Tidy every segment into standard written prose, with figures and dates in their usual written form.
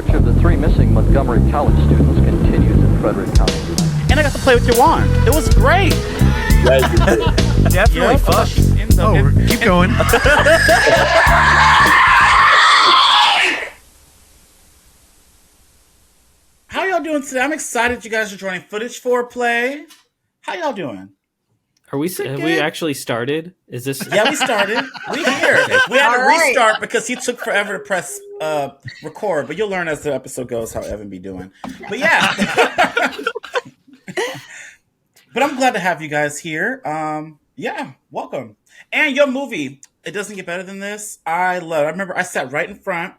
search of the 3 missing Montgomery College students continues in Frederick County. And I got to play with your wand. It was great. Definitely fun. Keep going. How y'all doing today? I'm excited you guys are joining Footage Foreplay. How y'all doing? Have we actually started? Is this? Yeah, we started. We here. We had to restart because he took forever to press record. But you'll learn as the episode goes how Evan be doing. But yeah. But I'm glad to have you guys here. Yeah, welcome. And your movie, it doesn't get better than this. I remember I sat right in front.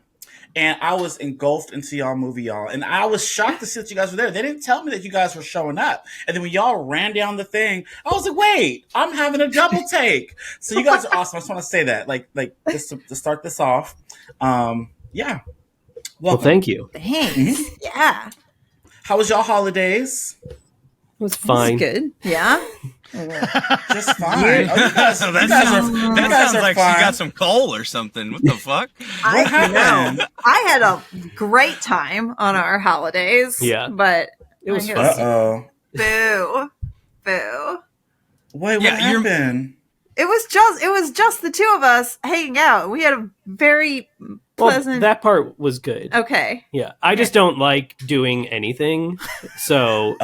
And I was engulfed into y'all movie, y'all. And I was shocked to see that you guys were there. They didn't tell me that you guys were showing up. And then when y'all ran down the thing, I was like, wait, I'm having a double take. So you guys are awesome. I just want to say that, like just to start this off. Yeah. Well, thank you. Thanks. Mm-hmm. Yeah. How was y'all holidays? It was fine. Good. Yeah. Just fine. That sounds like fine. She got some coal or something. What the fuck? What happened? I had a great time on our holidays. Yeah. But it was fun. Uh-oh. Boo. Wait, what happened? It was just the two of us hanging out. We had a very pleasant. That part was good. Okay. Yeah, I just don't like doing anything. So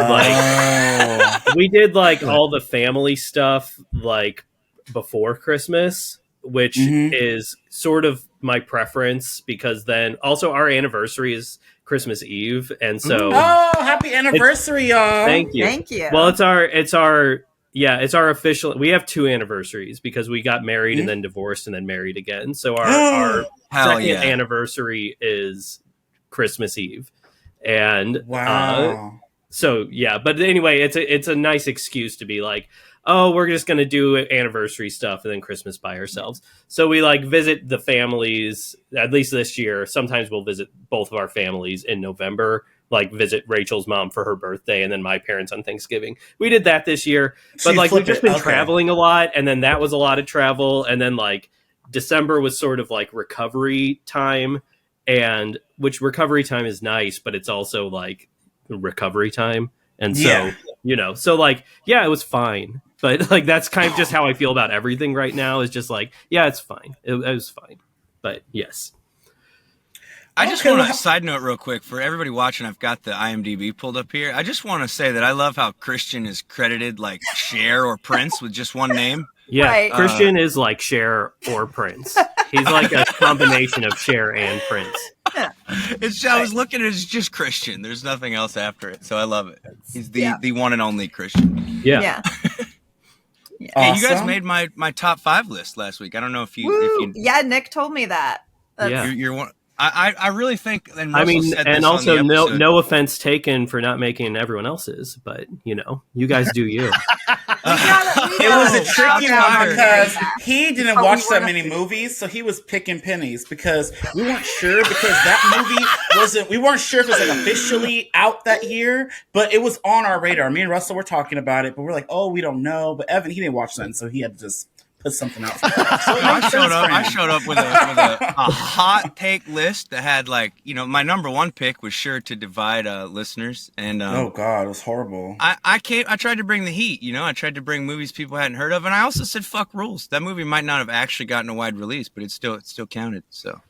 we did like all the family stuff like before Christmas, which is sort of my preference because then also our anniversary is Christmas Eve, and so happy anniversary, y'all! Thank you. Well, it's our official. We have 2 anniversaries because we got married and then divorced and then married again. So our second anniversary is Christmas Eve, and so yeah. But anyway, it's a nice excuse to be like, oh, we're just gonna do anniversary stuff and then Christmas by ourselves. So we like visit the families. At least this year, sometimes we'll visit both of our families in November. Like visit Rachel's mom for her birthday and then my parents on Thanksgiving. We did that this year, but like we've just been traveling a lot, and then that was a lot of travel, and then like December was sort of like recovery time, and which recovery time is nice, but it's also like recovery time, and so so like it was fine, but like that's kind of just how I feel about everything right now. Is just like it's fine. It was fine, but yes. I just want to side note real quick for everybody watching. I've got the IMDb pulled up here. I just want to say that I love how Christian is credited like Cher or Prince with just one name. Yeah, right. Christian is like Cher or Prince. He's like a combination of Cher and Prince. I was looking at it, it's just Christian. There's nothing else after it, so I love it. He's the one and only Christian. Yeah. Hey, you guys made my top 5 list last week. I don't know if you Yeah, Nick told me that. You're one. I really think, and Russell I mean, said this and also on the episode. no offense taken for not making everyone else's, but you guys do you. It was a tricky one because he didn't watch that many movies, so he was picking pennies because we weren't sure because that movie we weren't sure if it was like officially out that year, but it was on our radar. Me and Russell were talking about it, but we're like, oh, we don't know. But Evan, he didn't watch that, so he had to just put something out. So I showed up with a hot take list that had like, my number 1 pick was sure to divide listeners, and oh god, it was horrible. I tried to bring the heat, I tried to bring movies people hadn't heard of, and I also said fuck rules. That movie might not have actually gotten a wide release, but it still counted. So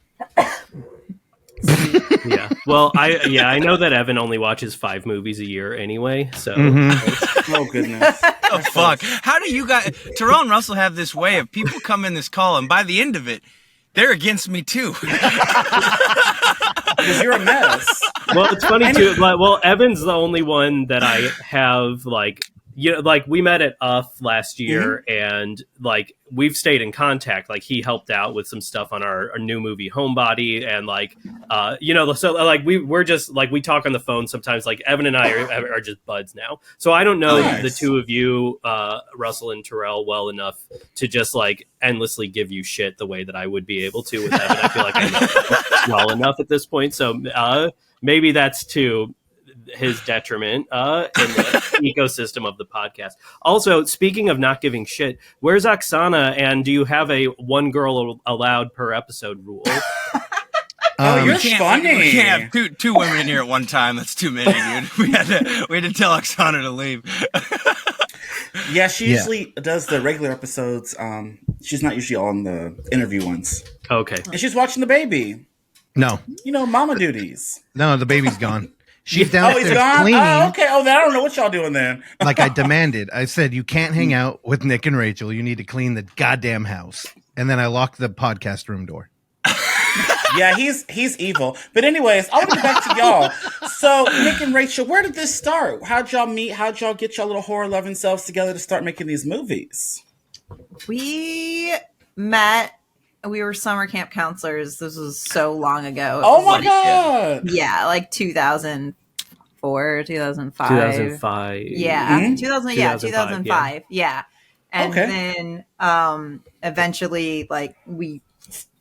yeah. Well, I know that Evan only watches 5 movies a year anyway. So oh goodness. Oh fuck! How do you guys, Terrell and Russell, have this way of people come in this call and by the end of it, they're against me too? Because you're a mess. Well, it's funny too. Well, Evan's the only one that I have like we met at UF last year, and like we've stayed in contact. Like he helped out with some stuff on our new movie Homebody, and like so like we're just like we talk on the phone sometimes. Like Evan and I are just buds now. So I don't know the two of you, Russell and Terrell, well enough to just like endlessly give you shit the way that I would be able to with Evan. I feel like I know well enough at this point. So maybe that's to his detriment in the ecosystem of the podcast. Also, speaking of not giving shit, where's Oksana, and do you have a 1 girl allowed per episode rule? You're funny. We can't have two women in here at one time. That's too many, dude. We had to tell Oksana to leave. Yeah, she usually does the regular episodes. She's not usually on the interview ones. Okay. And she's watching the baby. No. Mama duties. No, the baby's gone. She's downstairs cleaning. Oh, okay. Oh, then I don't know what y'all doing then. Like I demanded. I said, you can't hang out with Nick and Rachel. You need to clean the goddamn house. And then I locked the podcast room door. Yeah, he's evil. But anyways, I want to get back to y'all. So, Nick and Rachel, where did this start? How'd y'all meet? How'd y'all get y'all little horror-loving selves together to start making these movies? We met. We were summer camp counselors. This was so long ago. Oh my God. Yeah, like 2004, 2005. 2005. Yeah. Mm-hmm. 2005. Yeah. And then eventually like we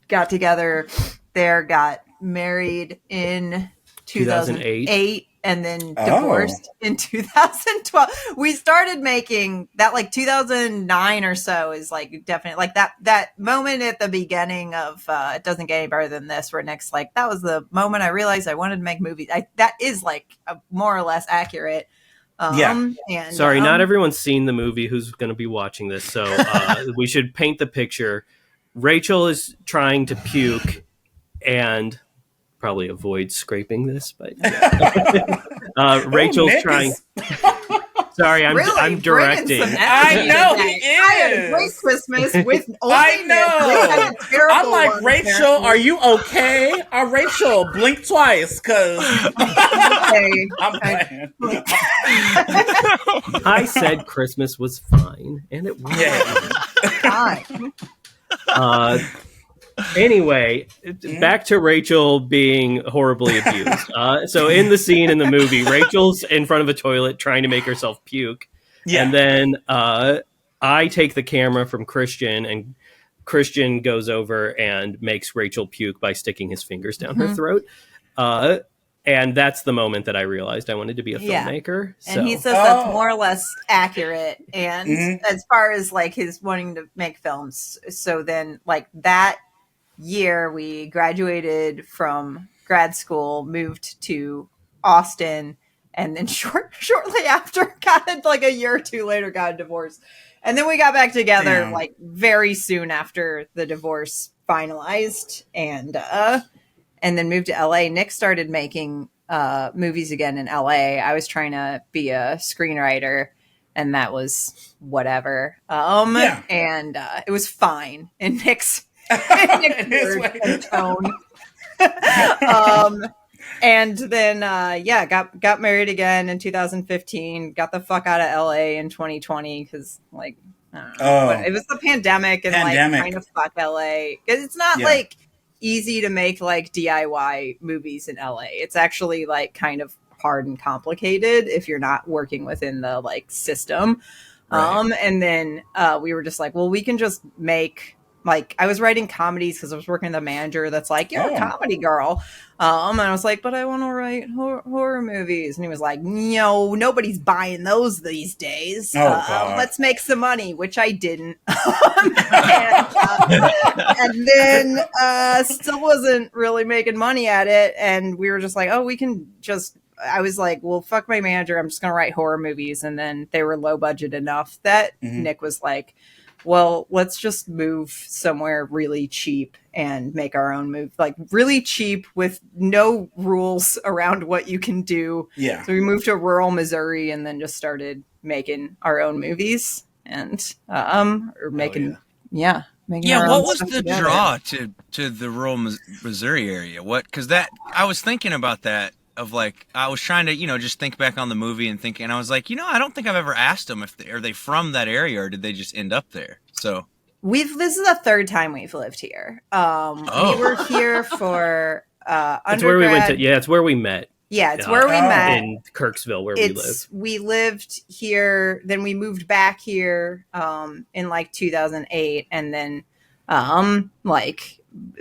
got together there, got married in 2008 and then divorced in 2012. We started making that like 2009 or so is like definitely like that moment at the beginning of It Doesn't Get Any Better Than This, where Nick's like, that was the moment I realized I wanted to make movies. That is like more or less accurate. And, sorry, not everyone's seen the movie who's going to be watching this, so we should paint the picture. Rachel is trying to puke and probably avoid scraping this, but Rachel's trying. Sorry, I'm directing. I know he is. I had a great Christmas with. I know. I'm like, Rachel, are you okay? Rachel, blink twice, cause I'm playing. I said Christmas was fine, and it was. Fine. Anyway, back to Rachel being horribly abused. So in the scene in the movie, Rachel's in front of a toilet trying to make herself puke. Yeah. And then I take the camera from Christian, and Christian goes over and makes Rachel puke by sticking his fingers down her throat. And that's the moment that I realized I wanted to be a filmmaker. So. And he says that's more or less accurate. And as far as like his wanting to make films, so then like that year we graduated from grad school, moved to Austin, and then shortly after like a year or two later got a divorce. And then we got back together like very soon after the divorce finalized, and then moved to LA. Nick started making movies again in LA. I was trying to be a screenwriter, and that was whatever. And it was fine in Nick's word and tone. And then got married again in 2015. Got the fuck out of LA in 2020 because like I don't know, it was the pandemic and like kind of fuck LA, because it's not like easy to make like DIY movies in LA. It's actually like kind of hard and complicated if you're not working within the like system. And then we were just like, well, we can just make, like, I was writing comedies because I was working with a manager that's like, you're a comedy girl. And I was like, but I want to write horror movies. And he was like, no, nobody's buying those these days. Let's make some money, which I didn't. And then still wasn't really making money at it. And we were just like, we can just, I was like, well, fuck my manager. I'm just going to write horror movies. And then they were low budget enough that Nick was like, well, let's just move somewhere really cheap and make our own movie, like really cheap with no rules around what you can do. Yeah. So we moved to rural Missouri and then just started making our own movies and making. What was the draw to the rural Missouri area? Because that I was thinking about that. Of like, I was trying to, just think back on the movie and thinking, I was like, I don't think I've ever asked them are they from that area or did they just end up there? So this is the third time we've lived here. We were here for That's where we went to. Yeah, it's where we met. Yeah, it's where we met in Kirksville, where we live. We lived here, then we moved back here in like 2008, and then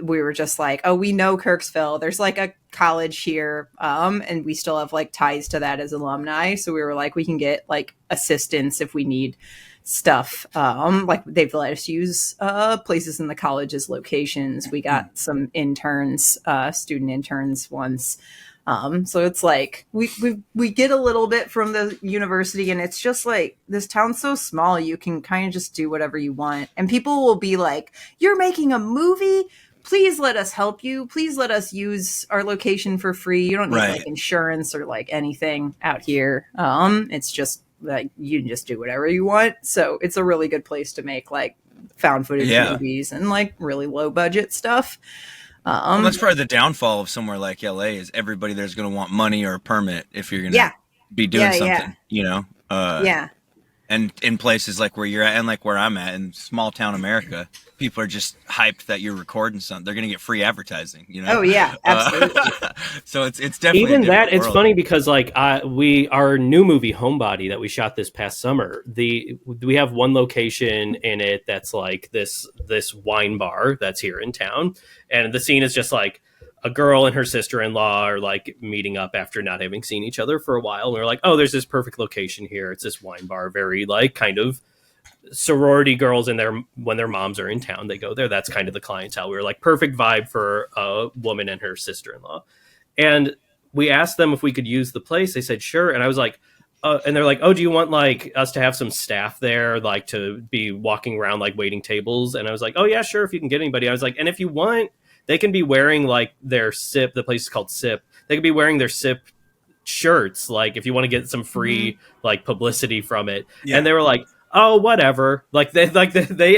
we were just like, we know Kirksville. There's like a college here, and we still have like ties to that as alumni. So we were like, we can get like assistance if we need stuff. Like they've let us use places in the college's locations. We got some interns, student interns once. So it's like we get a little bit from the university, and it's just like this town's so small, you can kind of just do whatever you want. And people will be like, "You're making a movie? Please let us help you. Please let us use our location for free. You don't need like insurance or like anything out here. It's just like you can just do whatever you want." So it's a really good place to make like found footage movies and like really low budget stuff. Well, that's probably the downfall of somewhere like LA is everybody there's going to want money or a permit if you're going to be doing something, you know? And in places like where you're at and like where I'm at in small town America, people are just hyped that you're recording something. They're going to get free advertising, you know? Oh yeah, absolutely. So it's definitely even that. world. It's funny because like our new movie Homebody that we shot this past summer, we have one location in it that's like this wine bar that's here in town, and the scene is just like a girl and her sister-in-law are like meeting up after not having seen each other for a while. And we're like, oh, there's this perfect location here. It's this wine bar, very like kind of sorority girls in there when their moms are in town, they go there. That's kind of the clientele. We were like, perfect vibe for a woman and her sister-in-law. And we asked them if we could use the place. They said, sure. And I was like, and they're like, oh, do you want like us to have some staff there, like to be walking around, like waiting tables? And I was like, oh yeah, sure. If you can get anybody. I was like, and if you want, they can be wearing like their SIP. The place is called SIP. They could be wearing their SIP shirts. Like if you want to get some free like publicity from it. Yeah. And they were like, oh, whatever. Like they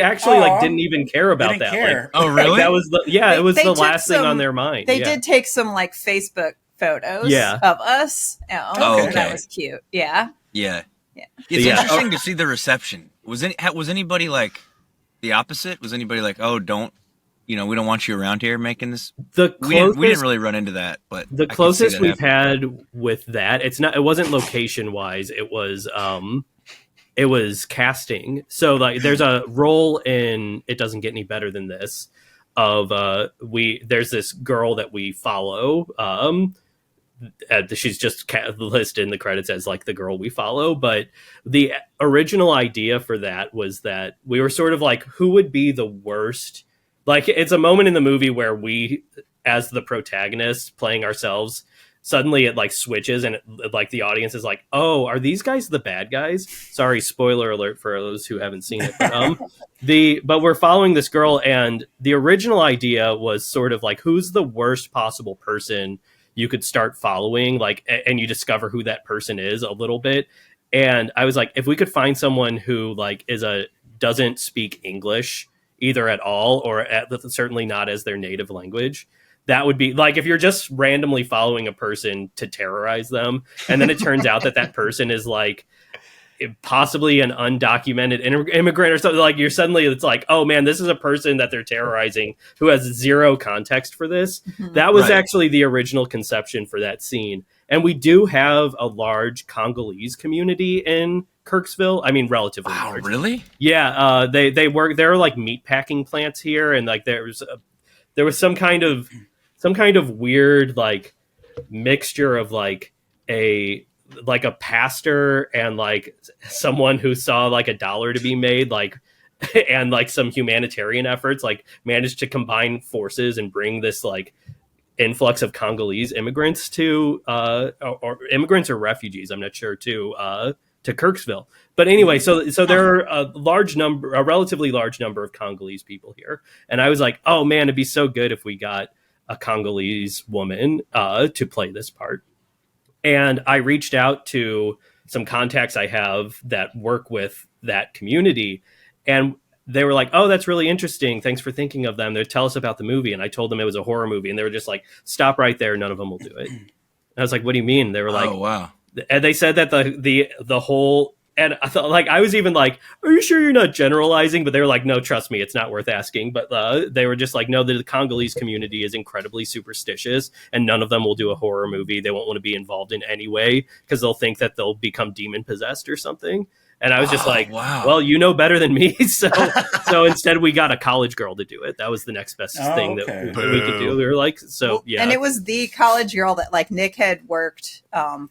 actually like didn't even care about that. Care. Like, oh, really? That was it was the last thing on their mind. They did take some like Facebook photos of us. Okay. That was cute. Yeah. It's interesting to see the reception. Was anybody like the opposite? Was anybody like, oh, don't, we don't want you around here making this? We didn't really run into that, but the closest we've had with that, it wasn't location wise. It was casting. So like there's a role in It Doesn't Get Any Better Than This of there's this girl that we follow. She's just listed in the credits as like the girl we follow. But the original idea for that was that we were sort of like, who would be the worst? Like it's a moment in the movie where we, as the protagonist playing ourselves, suddenly it like switches and like the audience is like, oh, are these guys the bad guys? Sorry, spoiler alert for those who haven't seen it. But we're following this girl, and the original idea was sort of like, who's the worst possible person you could start following, like, and you discover who that person is a little bit. And I was like, if we could find someone who like doesn't speak English either at all or certainly not as their native language, that would be like, if you're just randomly following a person to terrorize them, and then it turns out that person is like possibly an undocumented immigrant or something, like it's like, oh man, this is a person that they're terrorizing who has zero context for this. Mm-hmm. That was actually the original conception for that scene. And we do have a large Congolese community in Kirksville. I mean, relatively large. Really? Yeah. They work, there are like meat packing plants here. And like, there was some kind of weird, like mixture of like a pastor and like someone who saw like $1 to be made, like, and like some humanitarian efforts, like managed to combine forces and bring this like influx of Congolese immigrants to or immigrants or refugees, I'm not sure, to Kirksville. But anyway, so there are a relatively large number of Congolese people here. And I was like, oh man, it'd be so good if we got a Congolese woman to play this part. And I reached out to some contacts I have that work with that community, and they were like, oh, that's really interesting. Thanks for thinking of them. They tell us about the movie. And I told them it was a horror movie, and they were just like, stop right there. None of them will do it. And I was like, what do you mean? They were like, oh, wow. And they said that the whole, and I thought, like, I was even like, are you sure you're not generalizing? But they were like, no, trust me, it's not worth asking. But they were just like, no, the Congolese community is incredibly superstitious, and none of them will do a horror movie. They won't want to be involved in any way because they'll think that they'll become demon possessed or something. And I was just like, wow. Well, you know better than me. So instead we got a college girl to do it. That was the next best thing that we could do. We were like, yeah. And it was the college girl that like Nick had worked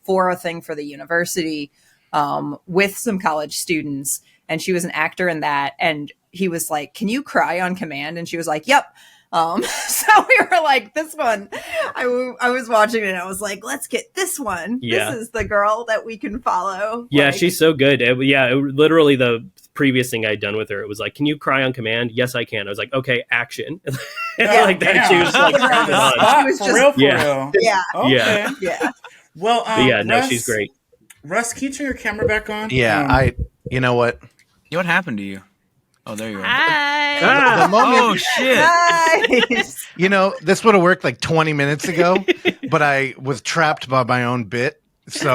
for a thing for the university with some college students. and she was an actor in that. And he was like, "Can you cry on command?" And she was like, "Yep." So we were like, this one, I was watching it and I was like, let's get this one. Yeah. This is the girl that we can follow. Yeah, Like, she's so good. Literally the previous thing I'd done with her, it was like, can you cry on command? Yes, I can. I was like, okay, action. Like that. She was like, she was for just, real, for Yeah. real. yeah, Okay. yeah. Well, Russ, she's great. Russ, can you turn your camera back on? Yeah, you know what? What happened to you? Oh, there you are. Hi. The moment, Oh shit! Nice. you know, this would have worked like 20 minutes ago, but I was trapped by my own bit. So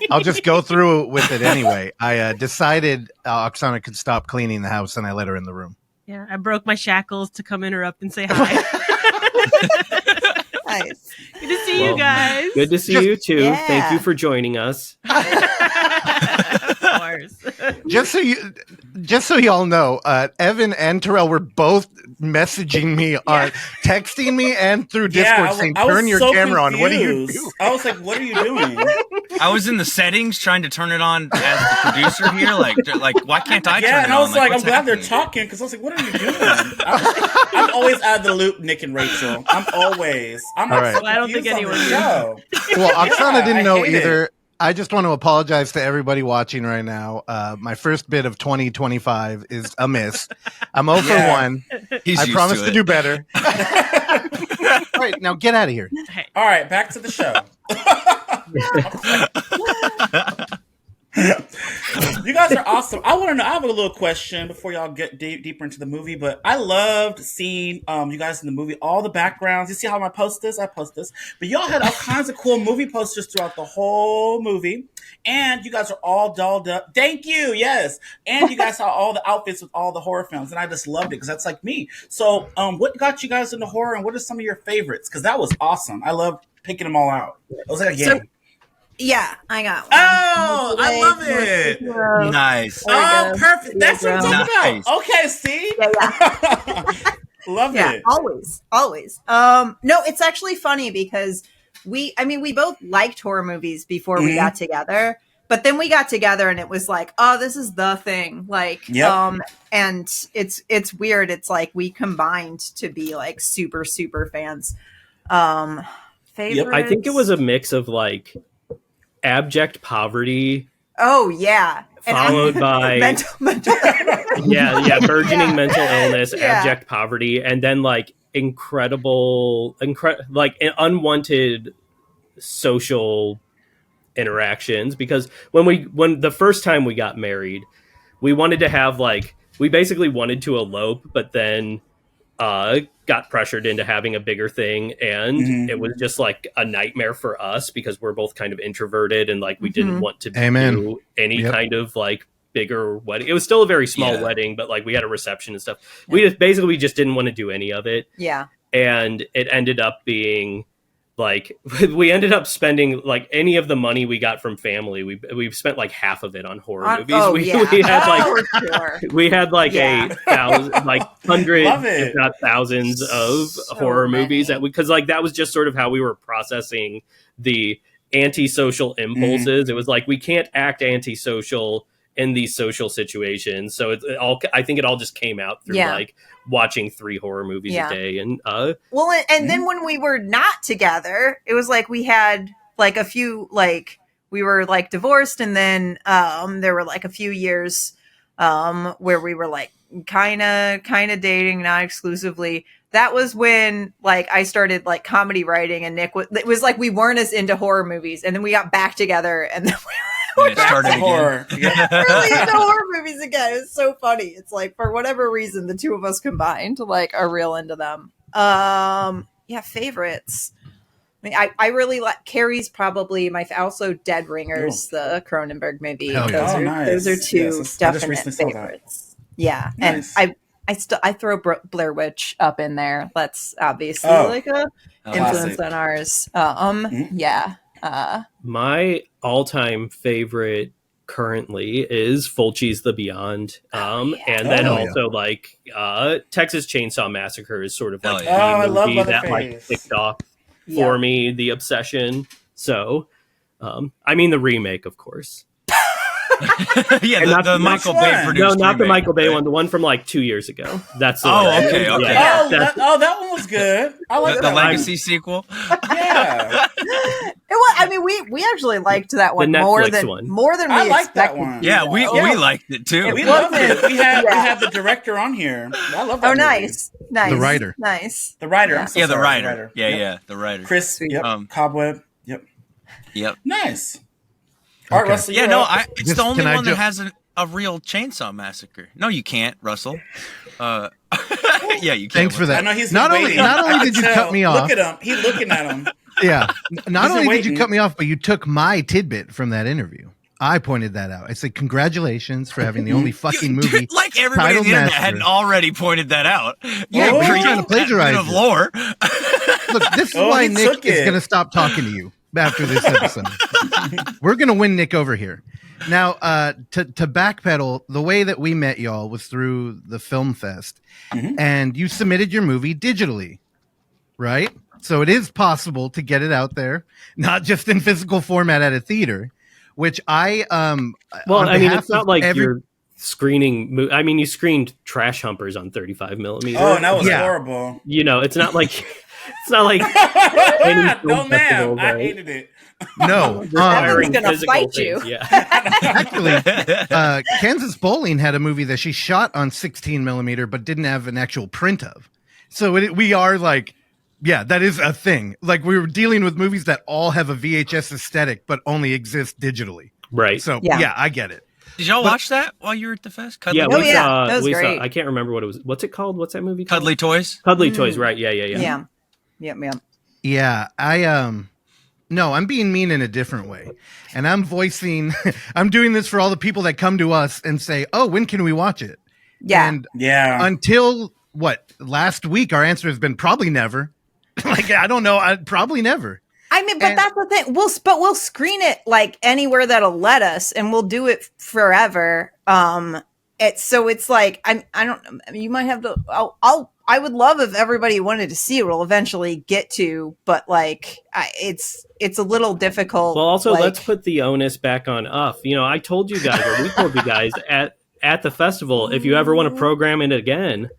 I'll just go through with it anyway. I decided Oksana could stop cleaning the house, and I let her in the room. Yeah, I broke my shackles to come interrupt and say hi. Nice. Good to see you guys. Good to see you too. Yeah. Thank you for joining us. Of course. Just so y'all know, Evan and Terrell were both messaging me on texting me and through Discord saying, I was turn your so camera on. What do you confused. do? I was like, what are you doing? I was in the settings trying to turn it on as the producer here. Like, why can't I turn it on? And I was like, I'm what's glad they're happening? talking because I was like, what are you doing? I'm always out of the loop, Nick and Rachel. I'm All right. so Well, I don't think confused on anyone the knew. show. Well, Oksana Yeah, didn't I know hate either. it. I just want to apologize to everybody watching right now. My first bit of 2025 is a miss. I'm 0 for Yeah. 1. He's I used promise to to it. do better. All right, now get out of here. All right, back to the show. You guys are awesome. I want to know. I have a little question before y'all get deeper into the movie. But I loved seeing you guys in the movie. All the backgrounds. You see how I post this? I post this. But y'all had all kinds of cool movie posters throughout the whole movie, and you guys are all dolled up. Thank you. Yes, and you guys saw all the outfits with all the horror films, and I just loved it because that's like me. So, what got you guys into horror, and what are some of your favorites? Because that was awesome. I love picking them all out. It was like a game. So- Yeah, I got one. Oh, I love it. Nice. Oh, go. perfect. That's what I'm talking Nice. about. Okay, see? Yeah. Love Yeah, it. always. No, it's actually funny because we both liked horror movies before we got together, but then we got together and it was like, oh, this is the thing. Like, Yep. and it's weird. It's like we combined to be like super, super fans. Favorites? I think it was a mix of like abject poverty, yeah. And followed by mental burgeoning mental illness, Yeah. abject poverty, and then like like unwanted social interactions. Because when the first time we got married, we wanted to have we basically wanted to elope, but then got pressured into having a bigger thing, and it was just like a nightmare for us because we're both kind of introverted and like we didn't want to do any kind of like bigger wedding. It was still a very small wedding, but like we had a reception and stuff. We just didn't want to do any of it. Yeah. And it ended up being like we ended up spending like any of the money we got from family. We've spent like half of it on horror movies. We had like Yeah. 1,000, like hundreds, Love it. if not thousands of So horror movies many. because like that was just sort of how we were processing the antisocial impulses. It was like we can't act antisocial in these social situations, so I think it all just came out through like watching 3 horror movies a day. And then when we were not together, it was like we had like a few, like we were like divorced, and then there were like a few years where we were like kind of dating, not exclusively. That was when like I started like comedy writing, and Nick it was like we weren't as into horror movies, and then we got back together, and then And it started again. Horror. Yeah. really into horror movies again. It's so funny. It's like for whatever reason, the two of us combined like are real into them. Favorites. I mean, I really like Carrie's probably also Dead Ringers, the Cronenberg movie. Hell yeah. Nice. Those are two Yes, I just definite recently saw that. favorites. Yeah, Nice. and I throw Blair Witch up in there. That's obviously like a influence Classic. on ours. Mhm. my all-time favorite currently is Fulci's The Beyond, and then Oh, yeah. also like Texas Chainsaw Massacre is sort of like Hell yeah. Oh, I the love movie that like Leatherface. kicked off for me the obsession. So I mean the remake, of course. Yeah, And not the the Michael next Bay one. produced. No, not the remake, Michael Bay right? one. The one from like 2 years ago. That's the Oh, one. okay, okay. Yeah, Oh, that's- that one was good. I like The that one. Legacy sequel. Yeah, It was, I mean, we actually liked that one The more Netflix than one. we I liked that expected. one. Yeah, we liked it too. we It loved wasn't- it. We had yeah. the director on here. I love that. Oh, movie. nice. The writer. Nice. The writer. Yeah. I'm so Yeah, the sorry, writer. Yeah, Yep. yeah, the writer. Chris. Sweet. Yep. Cobweb. Yep. Yep. Nice. All right, Okay. Russell. Yeah, you're no, up. it's Just- the only can I one that ju- has a real chainsaw massacre. No, you can't, Russell. Yeah, you can. Thanks for I that. know he's Not been only waiting. not I only can did you tell. cut me off. Look at him. He's looking at him. Yeah. Not He's only did waiting. you cut me off, but you took my tidbit from that interview. I pointed that out. I said, congratulations for having the only fucking movie. Dude, like everybody on titled the internet Master. hadn't already pointed that out. Yeah, but you're trying to plagiarize of it. lore. Look, this is Oh, why he Nick took is it. going to stop talking to you after this episode. We're going to win Nick over here. Now, to backpedal, the way that we met y'all was through the Film Fest, and you submitted your movie digitally, right? So it is possible to get it out there, not just in physical format at a theater, which I Well, on I mean, behalf it's not of like every- you're screening. I mean, you screened Trash Humpers on 35 millimeter. Oh, and that was Yeah. horrible. You know, it's not like any film No, ma'am. festival, I right? hated it. no. Requiring gonna physical fight things, you. Yeah. Actually, Kansas Bowling had a movie that she shot on 16 millimeter, but didn't have an actual print of. So we are like, yeah, that is a thing. Like we were dealing with movies that all have a VHS aesthetic, but only exist digitally. Right. So Yeah. yeah, I get it. Did y'all watch that while you were at the fest? Cuddly, Yeah, Oh, we yeah, saw. that was we great. saw. I can't remember what it was. What's it called? What's that movie called? Cuddly Toys. Cuddly Toys. Right. Yeah. Yeah. Yep. Yeah, no, I'm being mean in a different way. And I'm voicing I'm doing this for all the people that come to us and say, "Oh, when can we watch it?" Yeah. And Yeah. until last week our answer has been probably never. Like I don't know, probably never. I mean, but And- that's the thing. We'll screen it like anywhere that'll let us, and we'll do it forever. It's like I don't. I mean, you might have to. I would love if everybody wanted to see it. We'll eventually get to, but like, it's a little difficult. Well, also like- let's put the onus back on UF. You know, I told you guys, or we told you guys at the festival, if you ever want to program it again,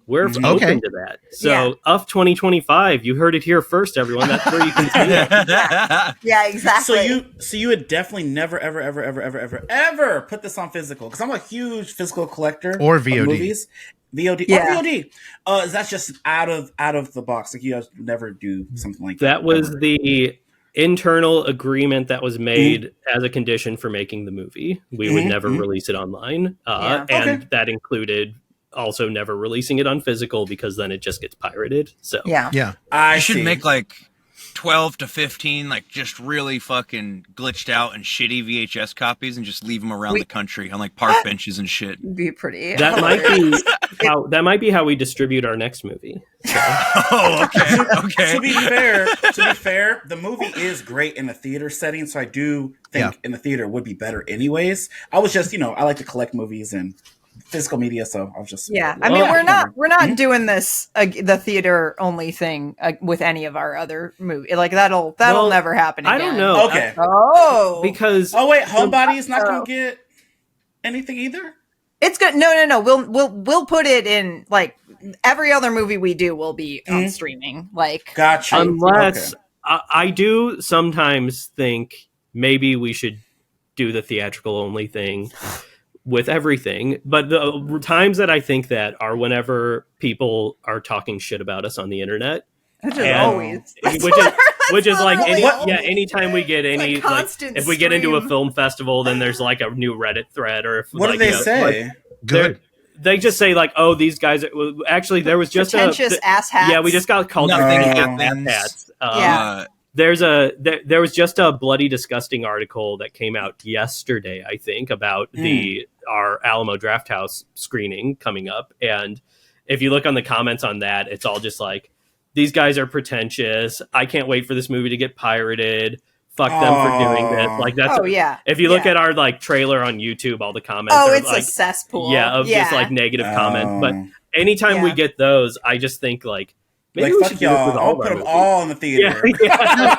we're Okay. open to that. So UF 2025, you heard it here first, everyone. That's where you can see it. Yeah, exactly. So you would definitely never ever put this on physical, because I'm a huge physical collector Or of VOD. movies. VOD Yeah. or VOD. That's just out of the box. Like you guys would never do something like that. That was ever. the internal agreement that was made as a condition for making the movie. We would never release it online. Yeah. And Okay. that included also never releasing it on physical, because then it just gets pirated. So yeah. Yeah. I You should see. make like 12 to 15, like just really fucking glitched out and shitty VHS copies, and just leave them around the country on like park benches and shit. Be pretty. that might be how we distribute our next movie. Oh, okay, okay. to be fair, the movie is great in a theater setting, so I do think in the theater would be better anyways. I was just, I like to collect movies and physical media, so I was just Yeah, I mean, we're not doing this the theater only thing with any of our other movies. Like that'll Well, never happen again. I don't know. Okay. Because Oh wait, Homebody is not going to get anything either. It's good. No. We'll put it in like every other movie we do will be on streaming. Like, Gotcha. unless Okay. I do sometimes think maybe we should do the theatrical only thing with everything, but the times that I think that are whenever people are talking shit about us on the internet, which is and- always, which is like literally anytime we get any like like constant if we get into a stream. film festival, then there's like a new Reddit thread, or if What like, do they you know, say? like, Good. they just say like, oh, these guys are, well, actually there was just pretentious ass hats. yeah, we just got called Nothing pretentious happens. hats. Yeah. There was just a bloody disgusting article that came out yesterday, I think, about our Alamo Drafthouse screening coming up, and if you look on the comments on that, it's all just like, these guys are pretentious. I can't wait for this movie to get pirated. Fuck them for doing this. Like that's Oh yeah. if you look Yeah. at our like trailer on YouTube, all the comments Oh, are it's like a cesspool. just like negative comments. But anytime we Yeah. get those, I just think like Maybe like, we fuck should do this with y'all. all I'll of put our them movies. all in the theater.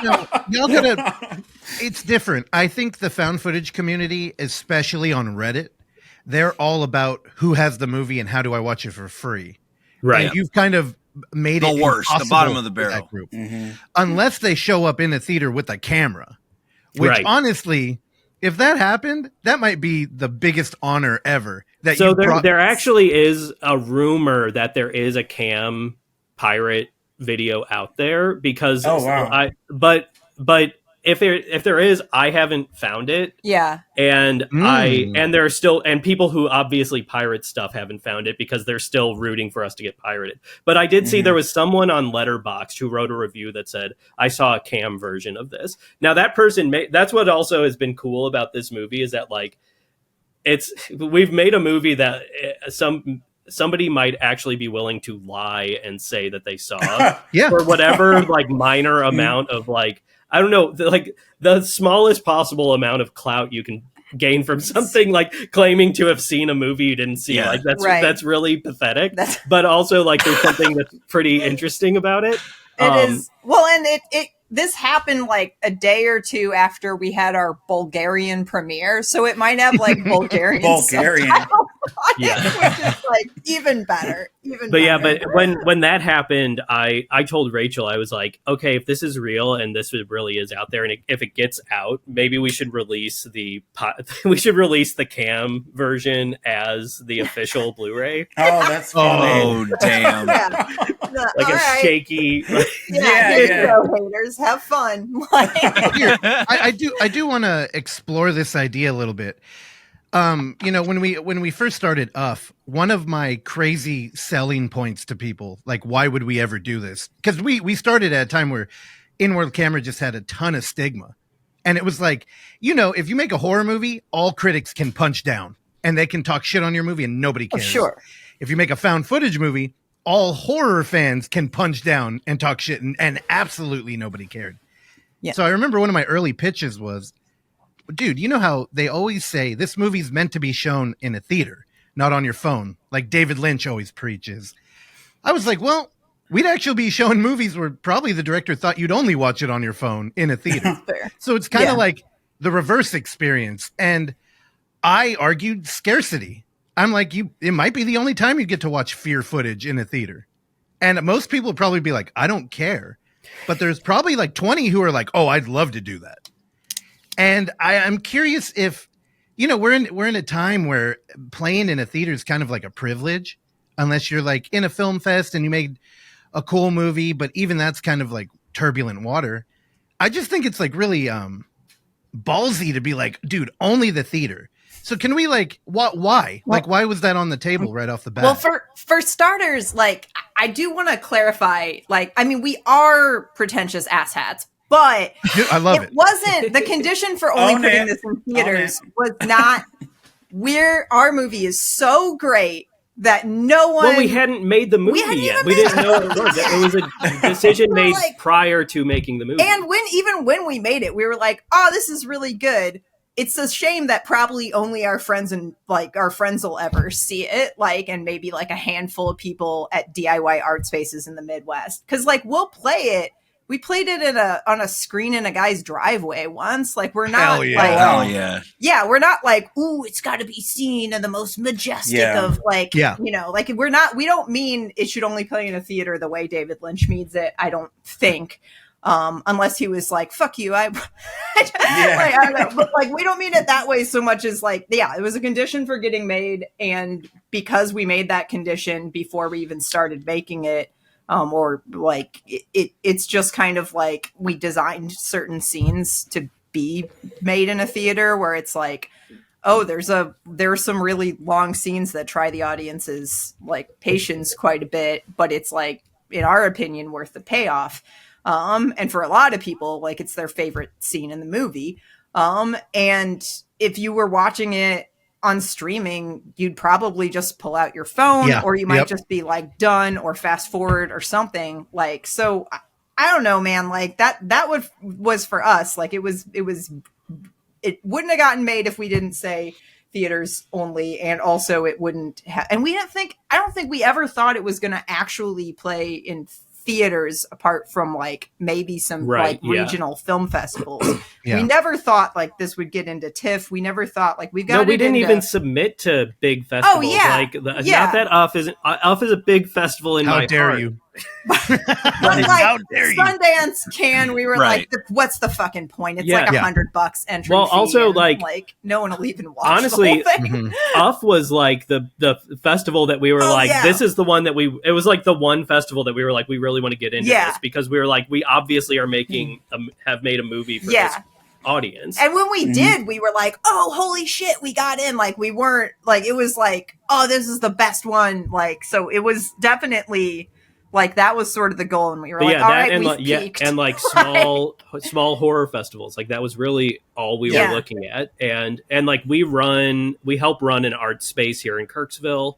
No, y'all gotta. It's different. I think the found footage community, especially on Reddit, they're all about who has the movie and how do I watch it for free. Right. And you've kind of made The it worst, the impossible bottom of the for barrel. that group. Mhm. Unless they show up in a theater with a camera, which Right. honestly, if that happened, that might be the biggest honor ever. That So you there, brought- there actually is a rumor that there is a cam pirate video out there because Oh, wow. but if there is, I haven't found it. Yeah. And Mm. and there are still, and people who obviously pirate stuff haven't found it because they're still rooting for us to get pirated. But I did see Mhm. there was someone on Letterboxd who wrote a review that said, I saw a cam version of this. Now that person that's what also has been cool about this movie is that like we've made a movie that somebody might actually be willing to lie and say that they saw Yeah. for whatever like minor amount of like, I don't know, like the smallest possible amount of clout you can gain from something like claiming to have seen a movie you didn't see. Yeah. Like that's Right. that's really pathetic. That's But also like there's something that's pretty interesting about it. It is well, and it this happened like a day or two after we had our Bulgarian premiere, so it might have like Bulgarian Bulgarian. subtitles on it, Yeah. which is like even better. But yeah, but when that happened, I told Rachel, I was like, okay, if this is real and this really is out there, and if it gets out, maybe we should release the cam version as the official Bluray, Oh, that's funny. Oh, damn. yeah. like All a right. shaky. Yeah, Yeah, here yeah. you go, haters. Have fun. Like, Here, I do want to explore this idea a little bit. You know, when we first started UF, one of my crazy selling points to people, like, why would we ever do this? Because we started at a time where in-world camera just had a ton of stigma. And it was like, you know, if you make a horror movie, all critics can punch down and they can talk shit on your movie and nobody oh, cares. sure. If you make a found footage movie, all horror fans can punch down and talk shit and absolutely nobody cared. Yeah. So I remember one of my early pitches was, dude, you know how they always say this movie's meant to be shown in a theater, not on your phone, like David Lynch always preaches. I was like, well, we'd actually be showing movies where probably the director thought you'd only watch it on your phone in a theater. Fair. So it's kind of Yeah. like the reverse experience. And I argued scarcity. I'm like, it might be the only time you get to watch fear footage in a theater. And most people would probably be like, I don't care. But there's probably like 20 who are like, oh, I'd love to do that. And I'm curious if, you know, we're in a time where playing in a theater is kind of like a privilege, unless you're like in a film fest and you made a cool movie, but even that's kind of like turbulent water. I just think it's like really ballsy to be like, dude, only the theater. So can we like why? Like why was that on the table right off the bat? Well, for starters, like I do want to clarify, like, I mean, we are pretentious asshats, but I love it. wasn't the condition for only Own putting it. this in Own theaters it. was not our movie is so great that no one Well, we hadn't made the movie hadn't yet. even We made didn't know what it was. It was a decision We're made like- prior to making the movie. and when we made it, we were like, oh, this is really good. It's a shame that probably only our friends will ever see it, like, and maybe like a handful of people at DIY art spaces in the Midwest. Cause like we'll play it. We played it on a screen in a guy's driveway once. Like we're not Hell yeah. like, Hell yeah. yeah, we're not like, ooh, it's got to be seen in the most majestic Yeah. of like, Yeah. you know, like we don't mean it should only play in a theater the way David Lynch means it. I don't think. Unless he was like, fuck you. I don't know. But like, we don't mean it that way so much as like, yeah, it was a condition for getting made. And because we made that condition before we even started making it, or like it's just kind of like we designed certain scenes to be made in a theater where it's like, oh, there are some really long scenes that try the audience's like patience quite a bit, but it's like, in our opinion, worth the payoff. And for a lot of people, like it's their favorite scene in the movie. And if you were watching it on streaming, you'd probably just pull out your phone, Yeah. or you might Yep. just be like done or fast forward or something. Like, so I don't know, man. Like that was for us. Like it wouldn't have gotten made if we didn't say theaters only, and also it wouldn't have. And I don't think we ever thought it was going to actually play in theaters apart from like maybe some Right, like regional film festivals. Yeah. We never thought like this would get into TIFF. We never thought like we've got. No, we didn't even submit to big festivals. Oh, yeah. Like not that UF isn't. UF is a big festival in How my dare heart. you? But like How dare you? Sundance Can, we were Right. like, what's the fucking point? It's Yeah. like Yeah. $100 entry. Well, fee, also, and, like no one will even watch honestly, the whole thing. Mhm. UF was like the festival that we were like, yeah. this is the one that it was like the one festival that we were like, we really want to get into Yeah. this because we were like, we obviously are making have made a movie for Yeah. this audience. And when we did, we were like, oh, holy shit, we got in. Like, we weren't, like, it was like, oh, this is the best one. Like, so it was definitely, like, that was sort of the goal. And we were But like, yeah, all that right, and we've like, yeah, peaked. and like small horror festivals, like that was really all we Yeah. were looking at. And like we help run an art space here in Kirksville,